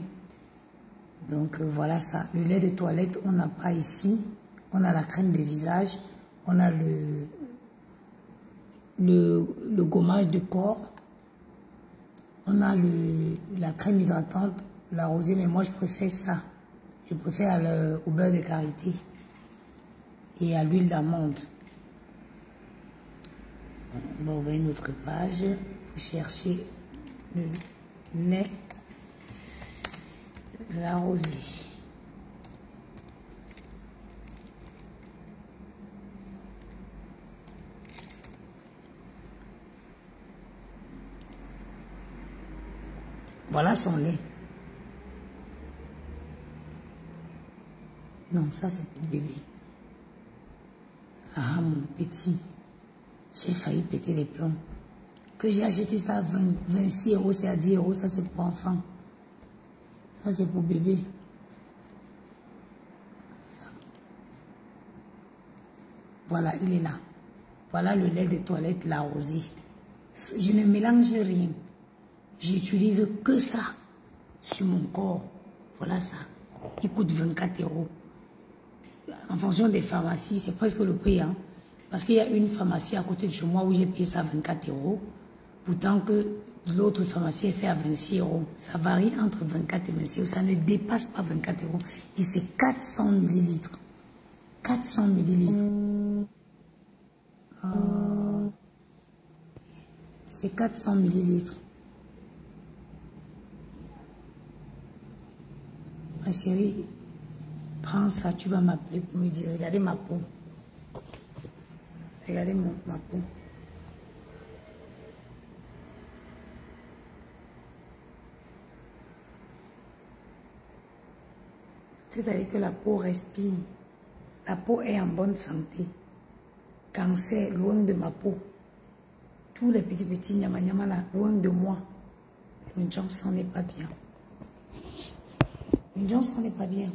Donc, voilà ça. Le lait de toilette, on n'a pas ici. On a la crème de visage. On a le gommage de corps. On a la crème hydratante, la rosée. Mais moi, je préfère ça. Je préfère au beurre de karité et à l'huile d'amande. On va ouvrir une autre page pour chercher le lait, la rosée. Voilà son lait. Non, ça c'est pour bébé. Ah, mon petit. J'ai failli péter les plombs. Que j'ai acheté ça à 26 €, c'est à 10 €, ça c'est pour enfant. Ça c'est pour bébé. Ça. Voilà, il est là. Voilà le lait de toilette, la rosée. Je ne mélange rien. J'utilise que ça sur mon corps. Voilà ça. Il coûte 24 €. En fonction des pharmacies, c'est presque le prix. Hein? Parce qu'il y a une pharmacie à côté de chez moi où j'ai payé ça 24 €. Pourtant que l'autre pharmacie est fait à 26 €. Ça varie entre 24 et 26 €. Ça ne dépasse pas 24 €. Et c'est 400 ml. 400 ml. C'est 400 ml. Ma chérie, prends ça, tu vas m'appeler pour me dire, regardez ma peau. Regardez ma peau. C'est-à-dire que la peau respire. La peau est en bonne santé. Cancer, loin de ma peau. Tous les petits nyama là, loin de moi. Le Johnson n'est pas bien. Le Johnson n'est pas bien.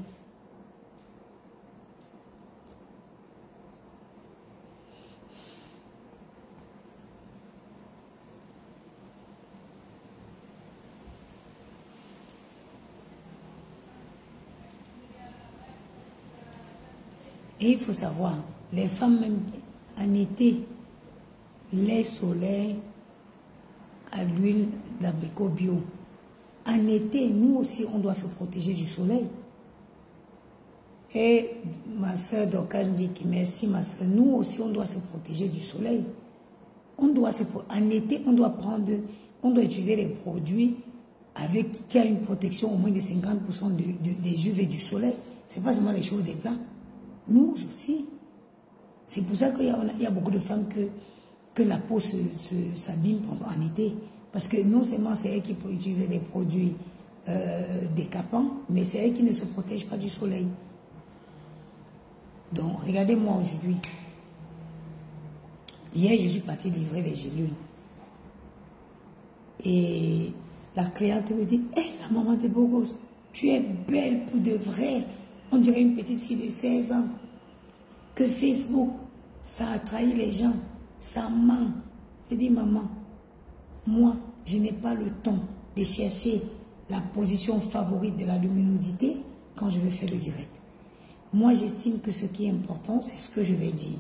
Et il faut savoir, les femmes même en été, lait solaire à l'huile d'abricot bio. En été, nous aussi, on doit se protéger du soleil. Et ma soeur Dorcas dit que merci ma soeur, nous aussi, on doit se protéger du soleil. En été, on doit utiliser les produits qui a une protection au moins de 50% des UV du soleil. Ce n'est pas seulement les choses des blancs. Nous aussi. C'est pour ça qu'il y a beaucoup de femmes que la peau s'abîme en été. Parce que non seulement c'est elles qui peuvent utiliser des produits décapant, mais c'est elle qui ne se protège pas du soleil. Donc, regardez-moi aujourd'hui. Hier, je suis partie livrer les gélules. Et la cliente me dit, hé, la maman des beaux gosses, tu es belle pour de vrai. On dirait une petite fille de 16 ans. Que Facebook, ça a trahi les gens. Ça ment. Je dis, maman, moi, je n'ai pas le temps de chercher la position favorite de la luminosité quand je vais faire le direct. Moi, j'estime que ce qui est important, c'est ce que je vais dire.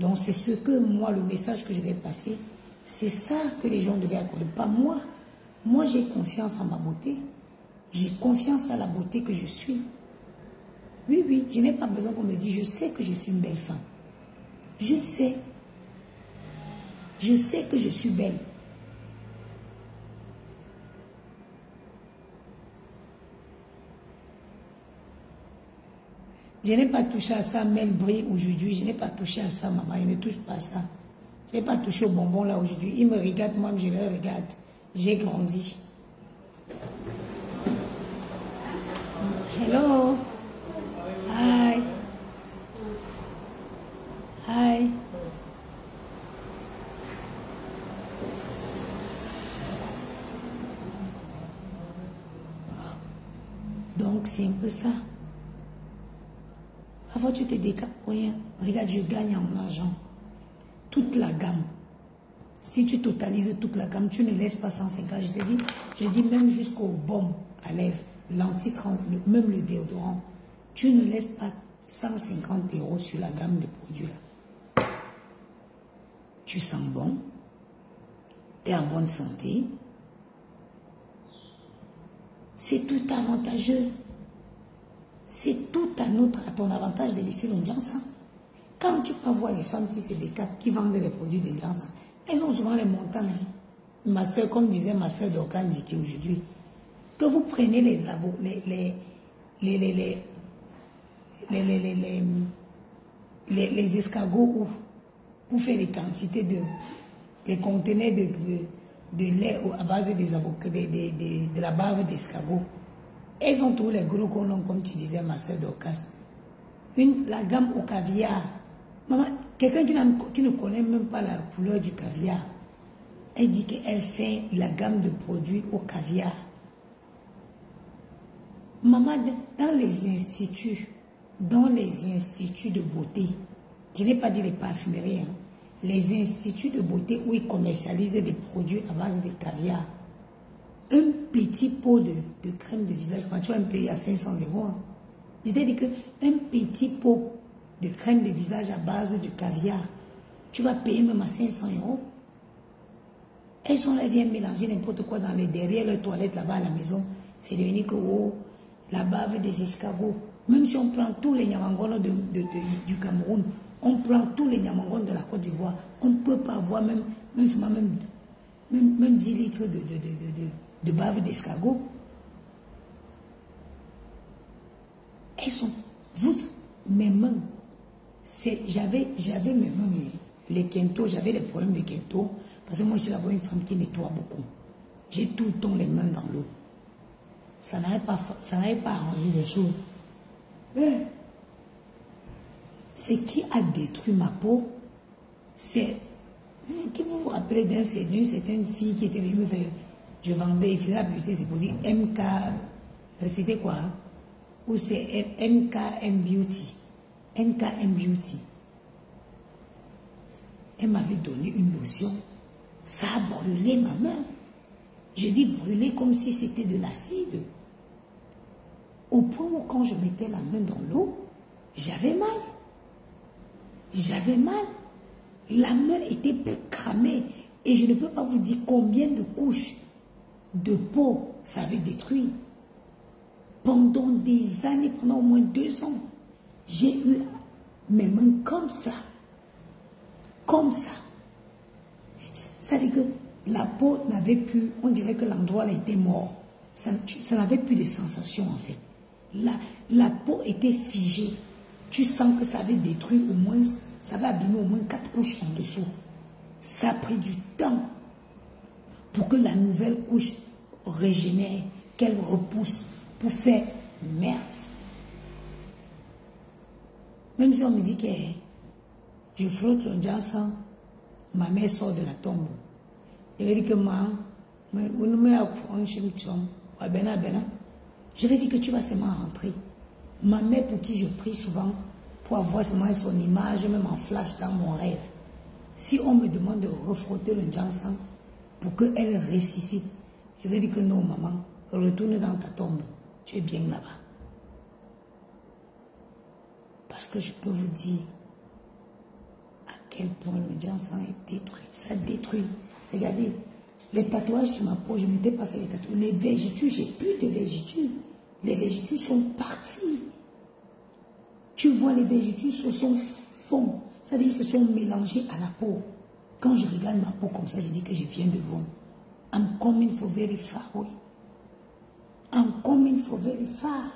Donc, c'est ce que moi, le message que je vais passer, c'est ça que les gens devaient accorder, pas moi. Moi, j'ai confiance en ma beauté. J'ai confiance à la beauté que je suis. Oui, oui, je n'ai pas besoin qu'on me dise, je sais que je suis une belle femme. Je le sais. Je sais que je suis belle. Je n'ai pas touché à ça, Melbri, aujourd'hui. Je n'ai pas touché à ça, maman. Je ne touche pas à ça. Je n'ai pas touché au bonbon là aujourd'hui. Ils me regardent, moi je les regarde. J'ai grandi. Hello. Hi. Hi. Donc c'est un peu ça. Avant tu te décapes pour rien. Regarde, je gagne en argent. Toute la gamme. Si tu totalises toute la gamme, tu ne laisses pas 150. Je dis même jusqu'au baume à lèvres, l'anti-trans, même le déodorant. Tu ne laisses pas 150 € sur la gamme de produits là. Tu sens bon. Tu es en bonne santé. C'est tout avantageux. C'est tout à ton avantage de laisser l'Indjansa. Quand tu peux voir les femmes qui se décapent, qui vendent les produits d'Indjansa, elles ont souvent les montants. Hein. Ma soeur, comme disait ma soeur Dorcan Dike aujourd'hui, que vous prenez les escargots pour faire les quantités les conteneurs de lait à base des avocats, de la bave d'escargot. Elles ont tous les gros colons, comme tu disais, ma soeur Dorcas. La gamme au caviar. Maman, quelqu'un qui ne connaît même pas la couleur du caviar, elle dit qu'elle fait la gamme de produits au caviar. Maman, dans les instituts de beauté, je n'ai pas dit les parfumeries, hein, les instituts de beauté où ils commercialisent des produits à base de caviar, un petit pot de crème de visage, quand tu vas me payer à 500 €. Hein. Je t'ai dit qu'un petit pot de crème de visage à base de caviar, tu vas payer même à 500 €. Elles sont là, elles viennent mélanger n'importe quoi derrière leurs toilettes là-bas à la maison. C'est devenu que la bave des escargots. Même si on prend tous les Niamangonos du Cameroun, on prend tous les Niamangonos de la Côte d'Ivoire, on ne peut pas avoir même 10 litres de bave d'escargot. Elles sont, mes mains, j'avais mes mains, les quintos, j'avais les problèmes de quintos, parce que moi je suis d'abord une femme qui nettoie beaucoup. J'ai tout le temps les mains dans l'eau. Ça n'avait pas arrangé les choses. Mais, ce qui a détruit ma peau, c'est, vous vous rappelez d'une certaine fille qui était venue me faire, je vendais, il faisait la publicité, c'est pour dire MK, c'était quoi hein? Ou c'est NKM Beauty. NKM Beauty. Elle m'avait donné une lotion. Ça a brûlé ma main. Je dis brûler comme si c'était de l'acide. Au point où quand je mettais la main dans l'eau, j'avais mal. J'avais mal. La main était cramée. Et je ne peux pas vous dire combien de couches de peau ça avait détruit. Pendant des années, pendant au moins 2 ans, j'ai eu mes mains comme ça. Comme ça. Ça veut dire que la peau n'avait plus, on dirait que l'endroit était mort. Ça n'avait plus de sensation en fait. La peau était figée. Tu sens que ça avait détruit au moins, ça avait abîmé au moins 4 couches en dessous. Ça a pris du temps pour que la nouvelle couche régénère. qu'elle repousse pour faire merde. Même si on me dit que je frotte le Jansan, ma mère sort de la tombe. Je vais dire que je vais dire que tu vas seulement rentrer. Ma mère pour qui je prie souvent, pour avoir seulement son image, même en flash dans mon rêve. Si on me demande de refrotter le Jansan pour qu'elle ressuscite, je vais dire que non, maman, retourne dans ta tombe. Tu es bien là-bas. Parce que je peux vous dire à quel point le Jansan est détruit. Ça détruit. Regardez, les tatouages sur ma peau, je ne m'étais pas fait les tatouages. Les vergetures, j'ai plus de vergetures. Les vergetures sont parties. Tu vois, les vergetures se sont fond. C'est-à-dire, ils se sont mélangés à la peau. Quand je regarde ma peau comme ça, je dis que je viens de loin. I'm coming for very far away. I'm coming for very far.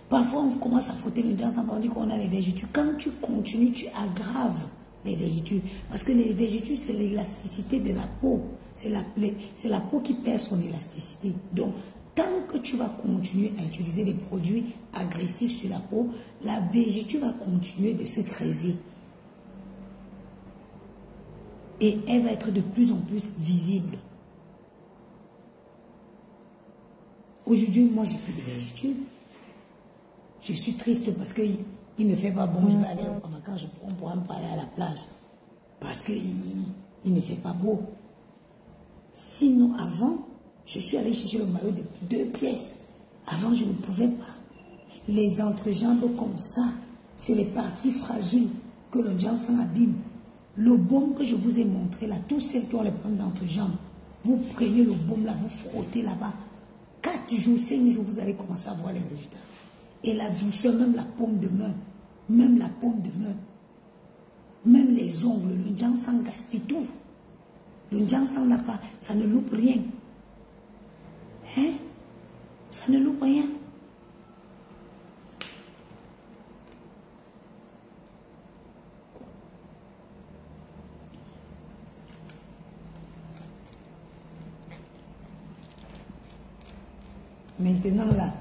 Parfois, on commence à frotter le Jansan, on dit qu'on a les vergetures. Quand tu continues, tu aggraves les vergetures. Parce que les vergetures, c'est l'élasticité de la peau. C'est la peau qui perd son élasticité. Donc, tant que tu vas continuer à utiliser des produits agressifs sur la peau, la vergeture va continuer de se creuser. Et elle va être de plus en plus visible. Aujourd'hui, moi, j'ai plus de vergeture. Je suis triste parce qu'il ne fait pas bon. Je vais aller au vacances, on pourra me parler à la plage. Parce qu'il ne fait pas beau. Sinon, avant, je suis allée chercher le maillot de 2 pièces. Avant, je ne pouvais pas. Les entrejambes comme ça, c'est les parties fragiles que le Jansan abîme. Le baume que je vous ai montré là, tous ceux qui ont les problèmes d'entrejambes, vous prenez le baume là, vous frottez là-bas. 4 jours, 5 jours, vous allez commencer à voir les résultats. Et la douceur, même la paume de main, même la paume de main, même les ongles, le Jansan gaspille tout. Le Jansan n'a pas, ça ne loupe rien. Hein? Ça ne loupe rien. Maintenant là,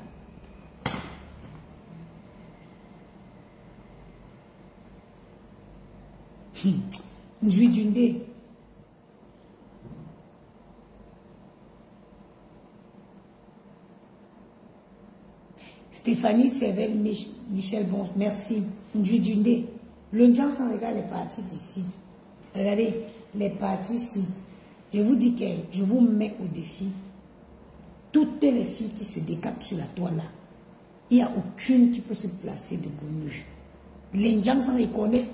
Ndui Dundé. Stéphanie Sével, Michel Bon, merci. Ndui Dundé. Le Jansan, regarde les parties d'ici. Regardez les parties ici. Je vous dis que je vous mets au défi. Toutes les filles qui se décapent sur la toile là, il n'y a aucune qui peut se placer de nu. Les Jansan les connaît.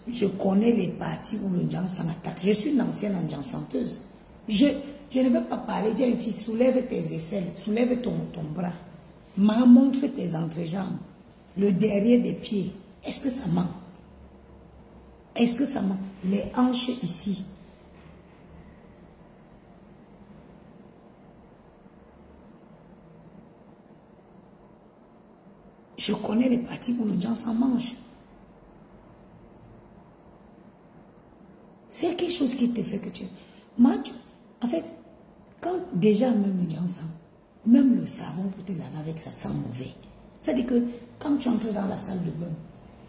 Je connais les parties où le Jansan attaque. Je suis une ancienne Jansanteuse. Je ne veux pas parler. Dis à une fille, soulève tes aisselles, soulève ton bras. Montre tes entrejambes, le derrière des pieds. Est-ce que ça ment? Est-ce que ça ment? Les hanches ici. Je connais les parties où le Jansan mange. C'est quelque chose qui te fait que tu... Moi, en fait, quand déjà même le Jansan, même le savon pour te laver avec ça sent mauvais. C'est-à-dire que quand tu entres dans la salle de bain,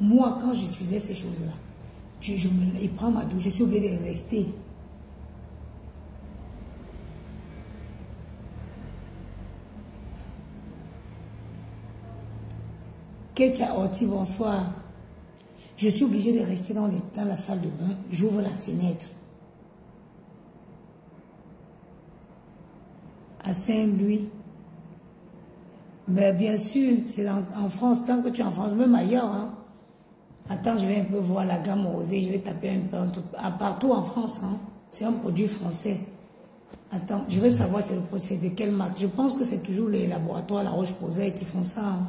moi, quand j'utilisais ces choses-là, je prends ma douche, je suis obligée de rester. Ketia Oti, bonsoir. Je suis obligée de rester dans la salle de bain. J'ouvre la fenêtre. À Saint-Louis. Ben, bien sûr, c'est en France. Tant que tu es en France, même ailleurs. Hein. Attends, je vais un peu voir la gamme rosée. Je vais taper un peu partout en France. Hein. C'est un produit français. Attends, je veux savoir c'est de quelle marque. Je pense que c'est toujours les laboratoires La Roche-Posay qui font ça. Hein.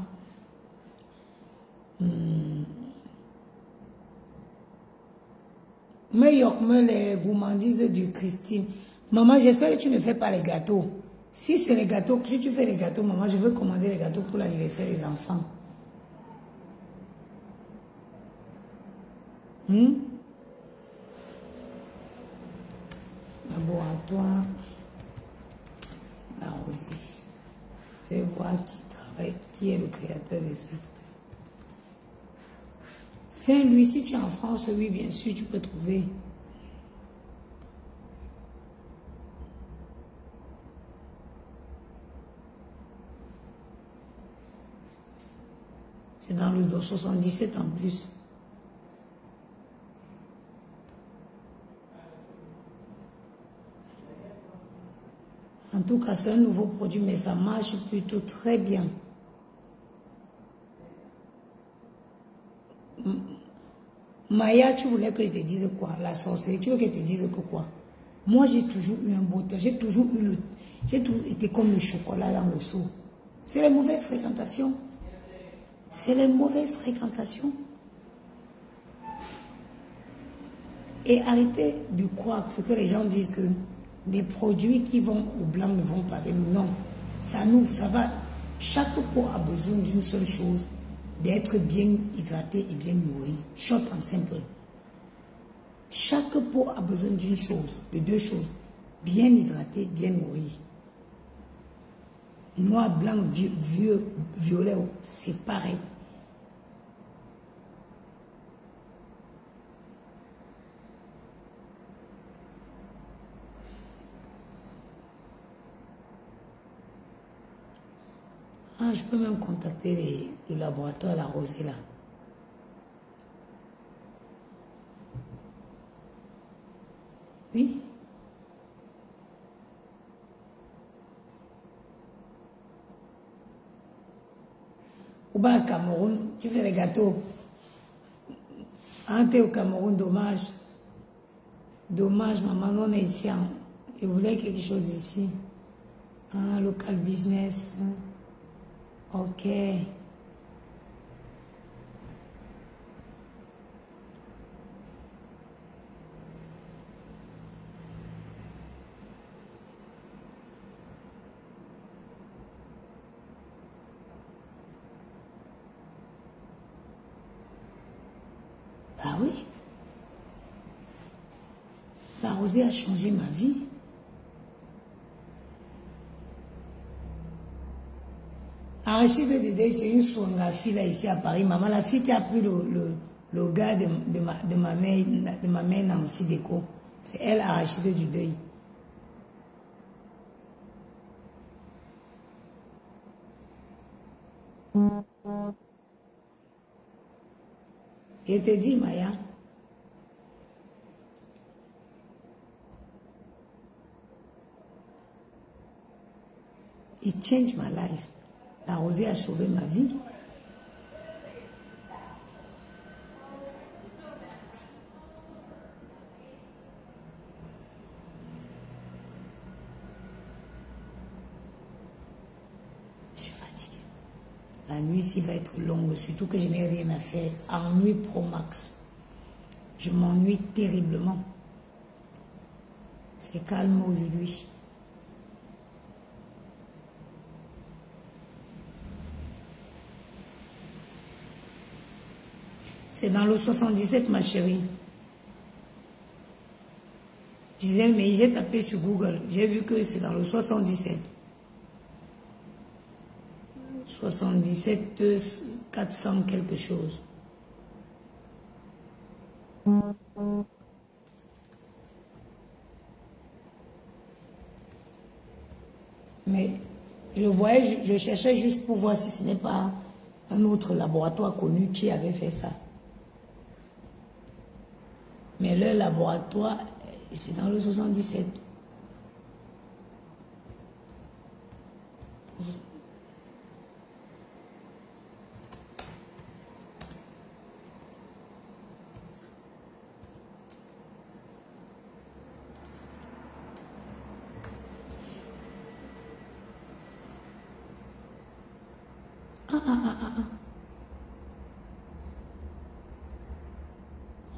Mais les gourmandises du Christine. Maman, j'espère que tu ne fais pas les gâteaux. Si c'est les gâteaux, si tu fais les gâteaux, maman, je veux commander les gâteaux pour l'anniversaire des enfants. laboratoire, la rosée. Je vais voir qui travaille, qui est le créateur de ça. Saint-Louis, si tu es en France, oui, bien sûr, tu peux trouver. C'est dans le 77 en plus. En tout cas, c'est un nouveau produit, mais ça marche plutôt très bien. Maya, tu voulais que je te dise quoi? La sorcellerie, tu veux que je te dise que quoi? Moi, j'ai toujours eu un beau temps. J'ai toujours été comme le chocolat dans le seau. C'est les mauvaises fréquentations. C'est les mauvaises fréquentations. Et arrêtez de croire ce que les gens disent que les produits qui vont au blanc ne vont pas venir. Non, ça va. Chaque peau a besoin d'une seule chose, d'être bien hydraté et bien nourri. Short and simple. Chaque peau a besoin d'une chose, de deux choses. Bien hydraté, bien nourri. Noir, blanc, violet, c'est pareil. Ah, je peux même contacter le laboratoire La Rosée là. Oui. Ou bien au Cameroun, tu fais les gâteaux. Ah, t'es au Cameroun, dommage. Dommage, maman, non est ici. Je voulais quelque chose ici. Ah, local business. Ok. Bah oui. La rosée a changé ma vie. Arachide Dédé, c'est une Swangafi là ici à Paris. Maman, la fille qui a pris le gars de ma mère Nancy Déco. C'est elle, Arachide du deuil. Je te dis, Maya. It changed my life. La rosée a sauvé ma vie. Je suis fatiguée. La nuit ici va être longue, surtout que je n'ai rien à faire. Ennui pro max. Je m'ennuie terriblement. C'est calme aujourd'hui. C'est dans le 77, ma chérie. Je disais, mais j'ai tapé sur Google. J'ai vu que c'est dans le 77. 77, 400 quelque chose. Mais je cherchais juste pour voir si ce n'est pas un autre laboratoire connu qui avait fait ça. Mais le laboratoire, c'est dans le 77.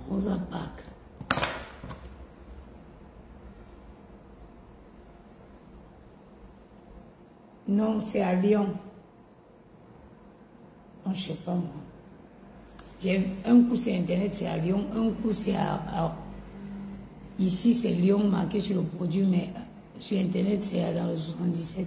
Rosa Parks. Non, c'est à Lyon. Non, je ne sais pas moi. J'ai un coup c'est Internet, c'est à Lyon. Un coup c'est à Ici, c'est Lyon marqué sur le produit, mais sur Internet, c'est dans le 77.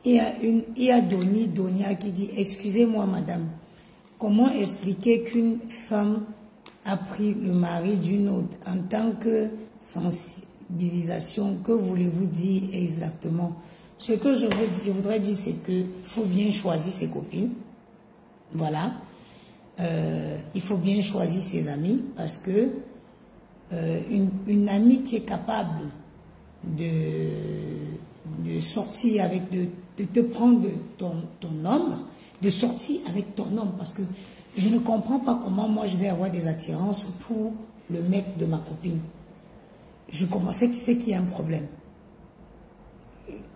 Il y a Donia qui dit, excusez-moi madame, comment expliquer qu'une femme a pris le mari d'une autre en tant que sensibilisation? Que voulez-vous dire exactement? Ce que je voudrais dire, c'est qu'il faut bien choisir ses copines. Voilà. Il faut bien choisir ses amis parce que une amie qui est capable de sortir avec, de te prendre ton homme, de sortir avec ton homme, parce que je ne comprends pas comment moi je vais avoir des attirances pour le mec de ma copine. Je commence, c'est qu'il y a un problème.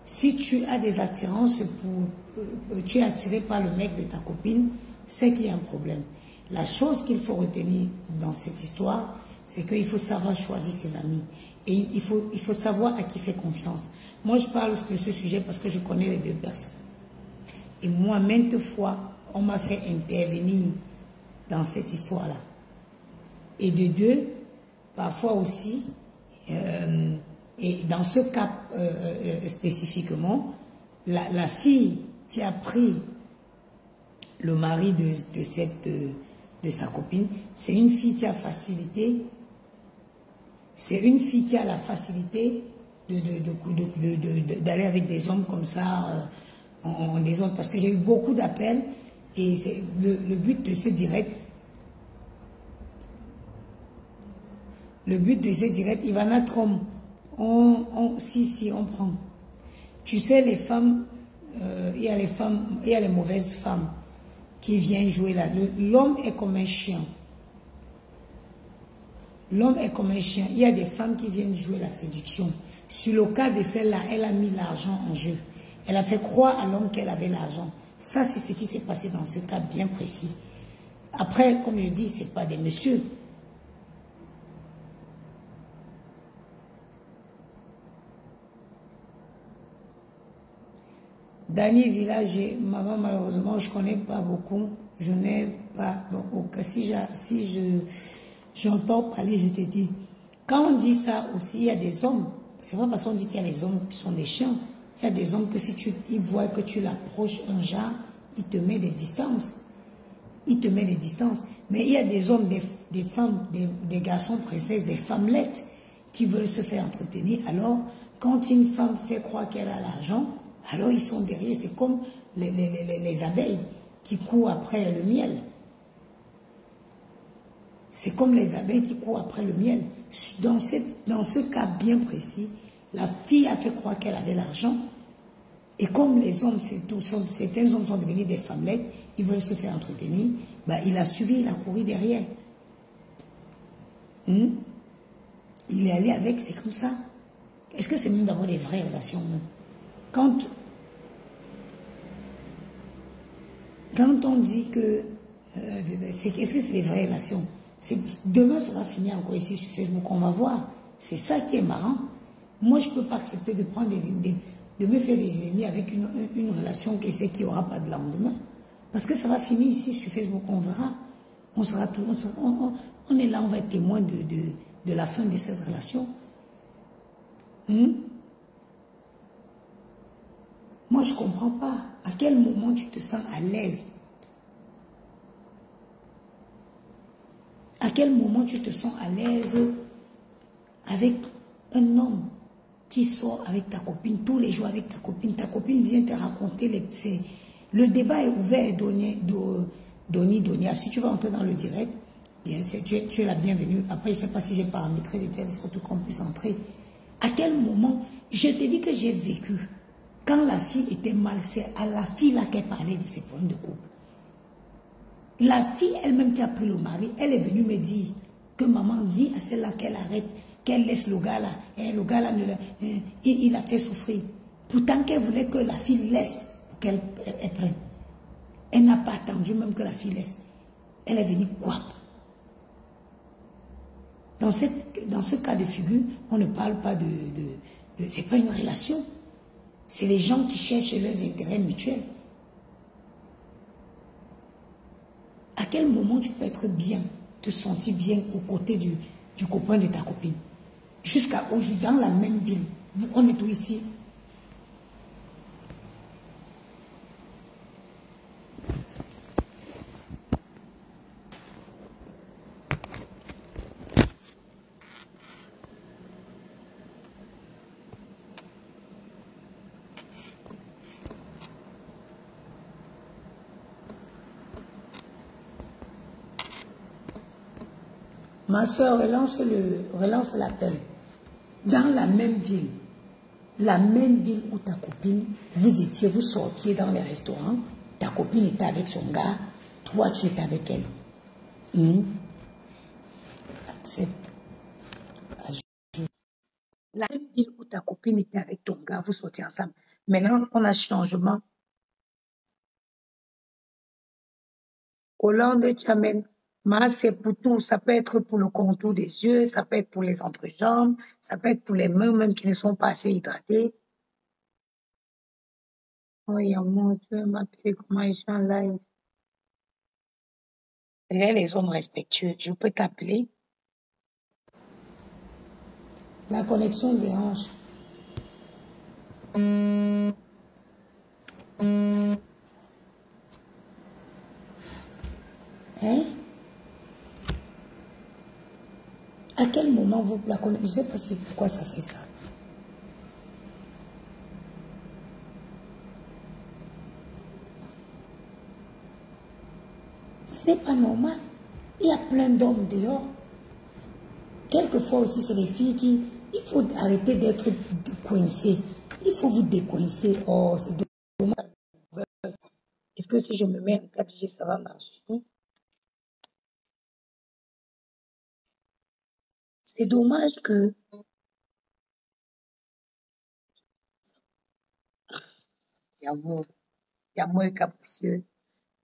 Si tu as des attirances tu es attiré par le mec de ta copine, c'est qu'il y a un problème. La chose qu'il faut retenir dans cette histoire, c'est qu'il faut savoir choisir ses amis. Et il faut savoir à qui faire confiance. Moi, je parle de ce sujet parce que je connais les deux personnes. Et moi, maintes fois, on m'a fait intervenir dans cette histoire-là. Et de deux, parfois aussi, et dans ce cas spécifiquement, la fille qui a pris le mari de sa copine, c'est une fille qui a facilité. C'est une fille qui a la facilité d'aller avec des hommes comme ça, en des hommes, parce que j'ai eu beaucoup d'appels et c'est le but de ce direct. Le but de ce direct, Ivana Trom, si on prend. Tu sais, les femmes, il y a les femmes, il y a les mauvaises femmes qui viennent jouer là. L'homme est comme un chien. L'homme est comme un chien. Il y a des femmes qui viennent jouer la séduction. Sur le cas de celle-là, elle a mis l'argent en jeu. Elle a fait croire à l'homme qu'elle avait l'argent. Ça, c'est ce qui s'est passé dans ce cas bien précis. Après, comme je dis, ce n'est pas des messieurs. Dani Village, maman, malheureusement, je ne connais pas beaucoup. Je n'ai pas... Bon, si j'entends parler, je te dis. Quand on dit ça aussi, il y a des hommes. C'est pas parce qu'on dit qu'il y a des hommes qui sont des chiens. Il y a des hommes que si ils voient que tu l'approches un genre, il te met des distances. Il te met des distances. Mais il y a des hommes, des femmes, des garçons princesses, des femmelettes qui veulent se faire entretenir. Alors, quand une femme fait croire qu'elle a l'argent, alors ils sont derrière. C'est comme les abeilles qui courent après le miel. C'est comme les abeilles qui courent après le miel. Dans ce cas bien précis, la fille a fait croire qu'elle avait l'argent. Et comme les hommes, certains hommes sont devenus des femmelettes, ils veulent se faire entretenir, bah, il a suivi, il a couru derrière. Il est allé avec, c'est comme ça. Est-ce que c'est même d'avoir des vraies relations? Quand on dit que... est-ce que c'est des vraies relations? Demain, ça va finir encore ici sur Facebook, on va voir. C'est ça qui est marrant. Moi, je ne peux pas accepter de prendre de me faire des ennemis avec une relation qui sait qu'il n'y aura pas de lendemain. Parce que ça va finir ici sur Facebook, on verra. On sera tout, on est là, on va être témoin de la fin de cette relation. Moi, je ne comprends pas. À quel moment tu te sens à l'aise? À quel moment tu te sens à l'aise avec un homme qui sort avec ta copine, tous les jours avec ta copine vient te raconter, le débat est ouvert, Donia, si tu vas entrer dans le direct, bien sûr, tu es la bienvenue. Après, je ne sais pas si j'ai paramétré de telle sorte qu'on puisse entrer. À quel moment, je te dis que j'ai vécu, quand la fille était mal, c'est à la fille là qu'elle parlait de ses problèmes de couple. La fille elle-même qui a pris le mari, elle est venue me dire que maman dit à celle-là qu'elle arrête, qu'elle laisse le gars là. Et le gars là, il a fait souffrir. Pourtant qu'elle voulait que la fille laisse pour qu'elle prenne. Elle n'a pas attendu même que la fille laisse. Elle est venue quoi? Dans ce cas de figure, on ne parle pas c'est pas une relation. C'est les gens qui cherchent leurs intérêts mutuels. À quel moment tu peux être bien, te sentir bien aux côtés du copain de ta copine? Jusqu'à aujourd'hui, dans la même ville. On est tous ici. Ma soeur, relance l'appel. Dans la même ville où ta copine, vous sortiez dans les restaurants, ta copine était avec son gars, toi tu étais avec elle. Accepte. La même ville où ta copine était avec ton gars, vous sortiez ensemble. Maintenant, on a changement. Hollande, tu amènes. C'est pour tout. Ça peut être pour le contour des yeux, ça peut être pour les entrejambes, ça peut être pour les mains même qui ne sont pas assez hydratées. Oh, mon Dieu, m'appeler comment ils sont en live. Les hommes respectueux, je peux t'appeler. La connexion dérange. Hein? À quel moment vous la connaissez? Je ne sais pas si pourquoi ça fait ça. Ce n'est pas normal. Il y a plein d'hommes dehors. Quelquefois aussi, c'est les filles qui... Il faut arrêter d'être coincé. Il faut vous décoincer. Oh, c'est dommage. Est-ce que si je me mets en 4G, ça va marcher? C'est dommage que... Yamour est capricieux.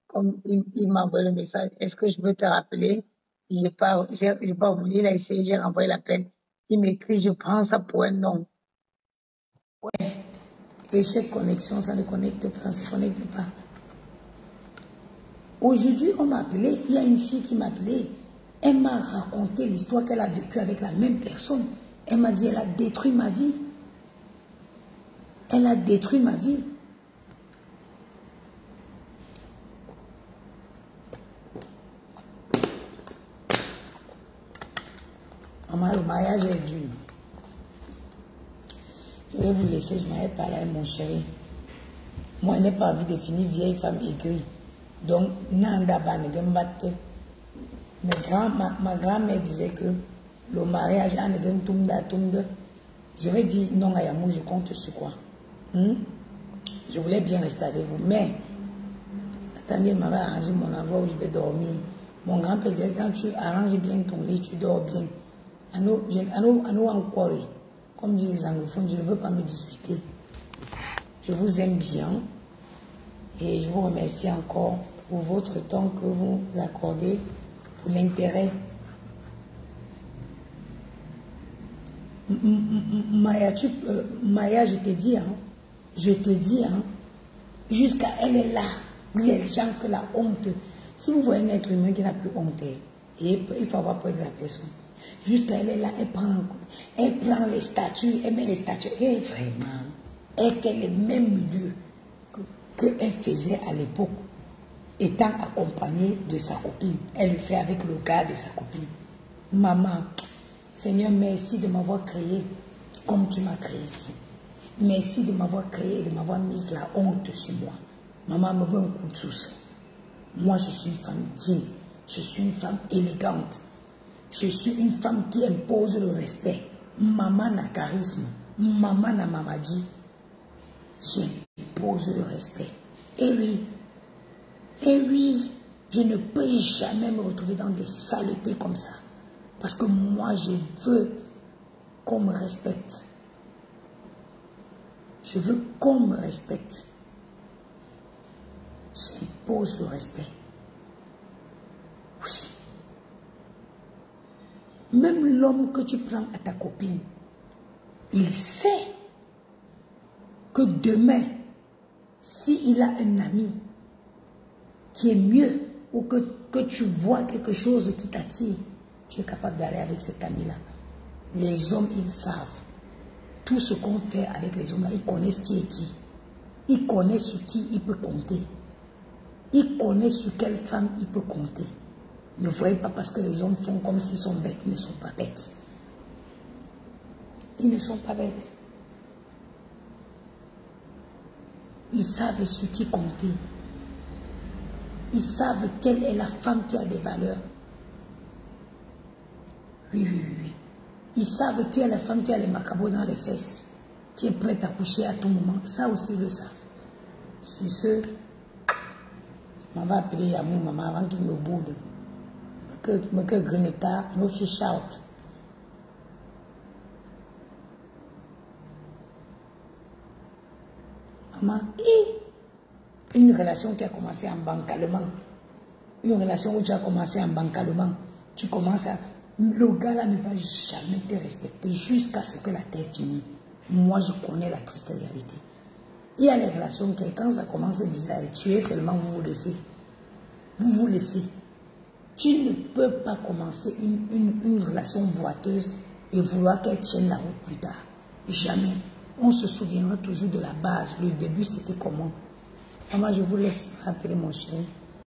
Comme il m'a envoyé le message, est-ce que je veux te rappeler? J'ai pas oublié, il a essayé, j'ai renvoyé l'appel. Il m'écrit, je prends ça pour un nom. Ouais. Échec connexion, ça ne connecte pas, ça ne se connecte pas. Aujourd'hui, on m'a appelé, il y a une fille qui m'a appelé. Elle m'a raconté l'histoire qu'elle a vécue avec la même personne. Elle m'a dit, elle a détruit ma vie. Elle a détruit ma vie. Maman, le mariage est dur. Je vais vous laisser, je m'avais parlé avec mon chéri. Moi, je n'ai pas envie de finir vieille femme aigrie. Donc, ma grand-mère disait que le mariage, je vais dire non à Yamou, je compte sur quoi? Je voulais bien rester avec vous, mais attendez, elle m'avait arrangé mon endroit où je vais dormir. Mon grand-père disait, quand tu arranges bien ton lit, tu dors bien. À nous encore, comme disent les anglophones, je ne veux pas me disputer. Je vous aime bien et je vous remercie encore pour votre temps que vous accordez, pour l'intérêt. Maya, je te dis, jusqu'à elle est là, les gens que la honte. Si vous voyez un être humain qui n'a plus honte, et il faut avoir peur de la personne. Jusqu'à elle est là, elle prend les statues, elle met les statues, et vraiment, elle fait les mêmes lieux qu'elle faisait à l'époque, étant accompagnée de sa copine. Elle le fait avec le gars de sa copine. Maman, Seigneur, merci de m'avoir créé comme tu m'as créé ici. Merci de m'avoir créé et de m'avoir mis la honte sur moi. Maman me donne un coup de souce. Moi, je suis une femme digne. Je suis une femme élégante. Je suis une femme qui impose le respect. Maman n'a charisme. Maman n'a mamadi. J'impose le respect. Et oui, je ne peux jamais me retrouver dans des saletés comme ça. Parce que moi, je veux qu'on me respecte. Je veux qu'on me respecte. J'impose le respect. Oui. Même l'homme que tu prends à ta copine, il sait que demain, s'il a un ami qui est mieux ou que tu vois quelque chose qui t'attire, tu es capable d'aller avec cet ami-là. Les hommes, ils savent. Tout ce qu'on fait avec les hommes-là, ils connaissent qui est qui. Ils connaissent sur qui il peut compter. Ils connaissent sur quelle femme il peut compter. Ne voyez pas parce que les hommes font comme s'ils sont bêtes. Ils ne sont pas bêtes. Ils ne sont pas bêtes. Ils savent sur qui compter. Ils savent quelle est la femme qui a des valeurs. Oui, oui, oui, oui. Ils savent qui est la femme qui a les macabos dans les fesses, qui est prête à coucher à tout moment. Ça aussi, ils le savent. Sur ce, on va appeler à mon maman avant qu'il me boude. Que Greneta, nos filles shout. Maman, une relation qui a commencé en bancalement. Une relation où tu as commencé en bancalement. Tu commences à... Le gars là ne va jamais te respecter jusqu'à ce que la terre finisse. Moi, je connais la triste réalité. Il y a les relations qui, quand ça commence bizarre, tu es seulement vous vous laissez. Vous vous laissez. Tu ne peux pas commencer une relation boiteuse et vouloir qu'elle tienne la route plus tard. Jamais. On se souviendra toujours de la base. Le début, c'était comment? Maman, je vous laisse appeler mon chéri.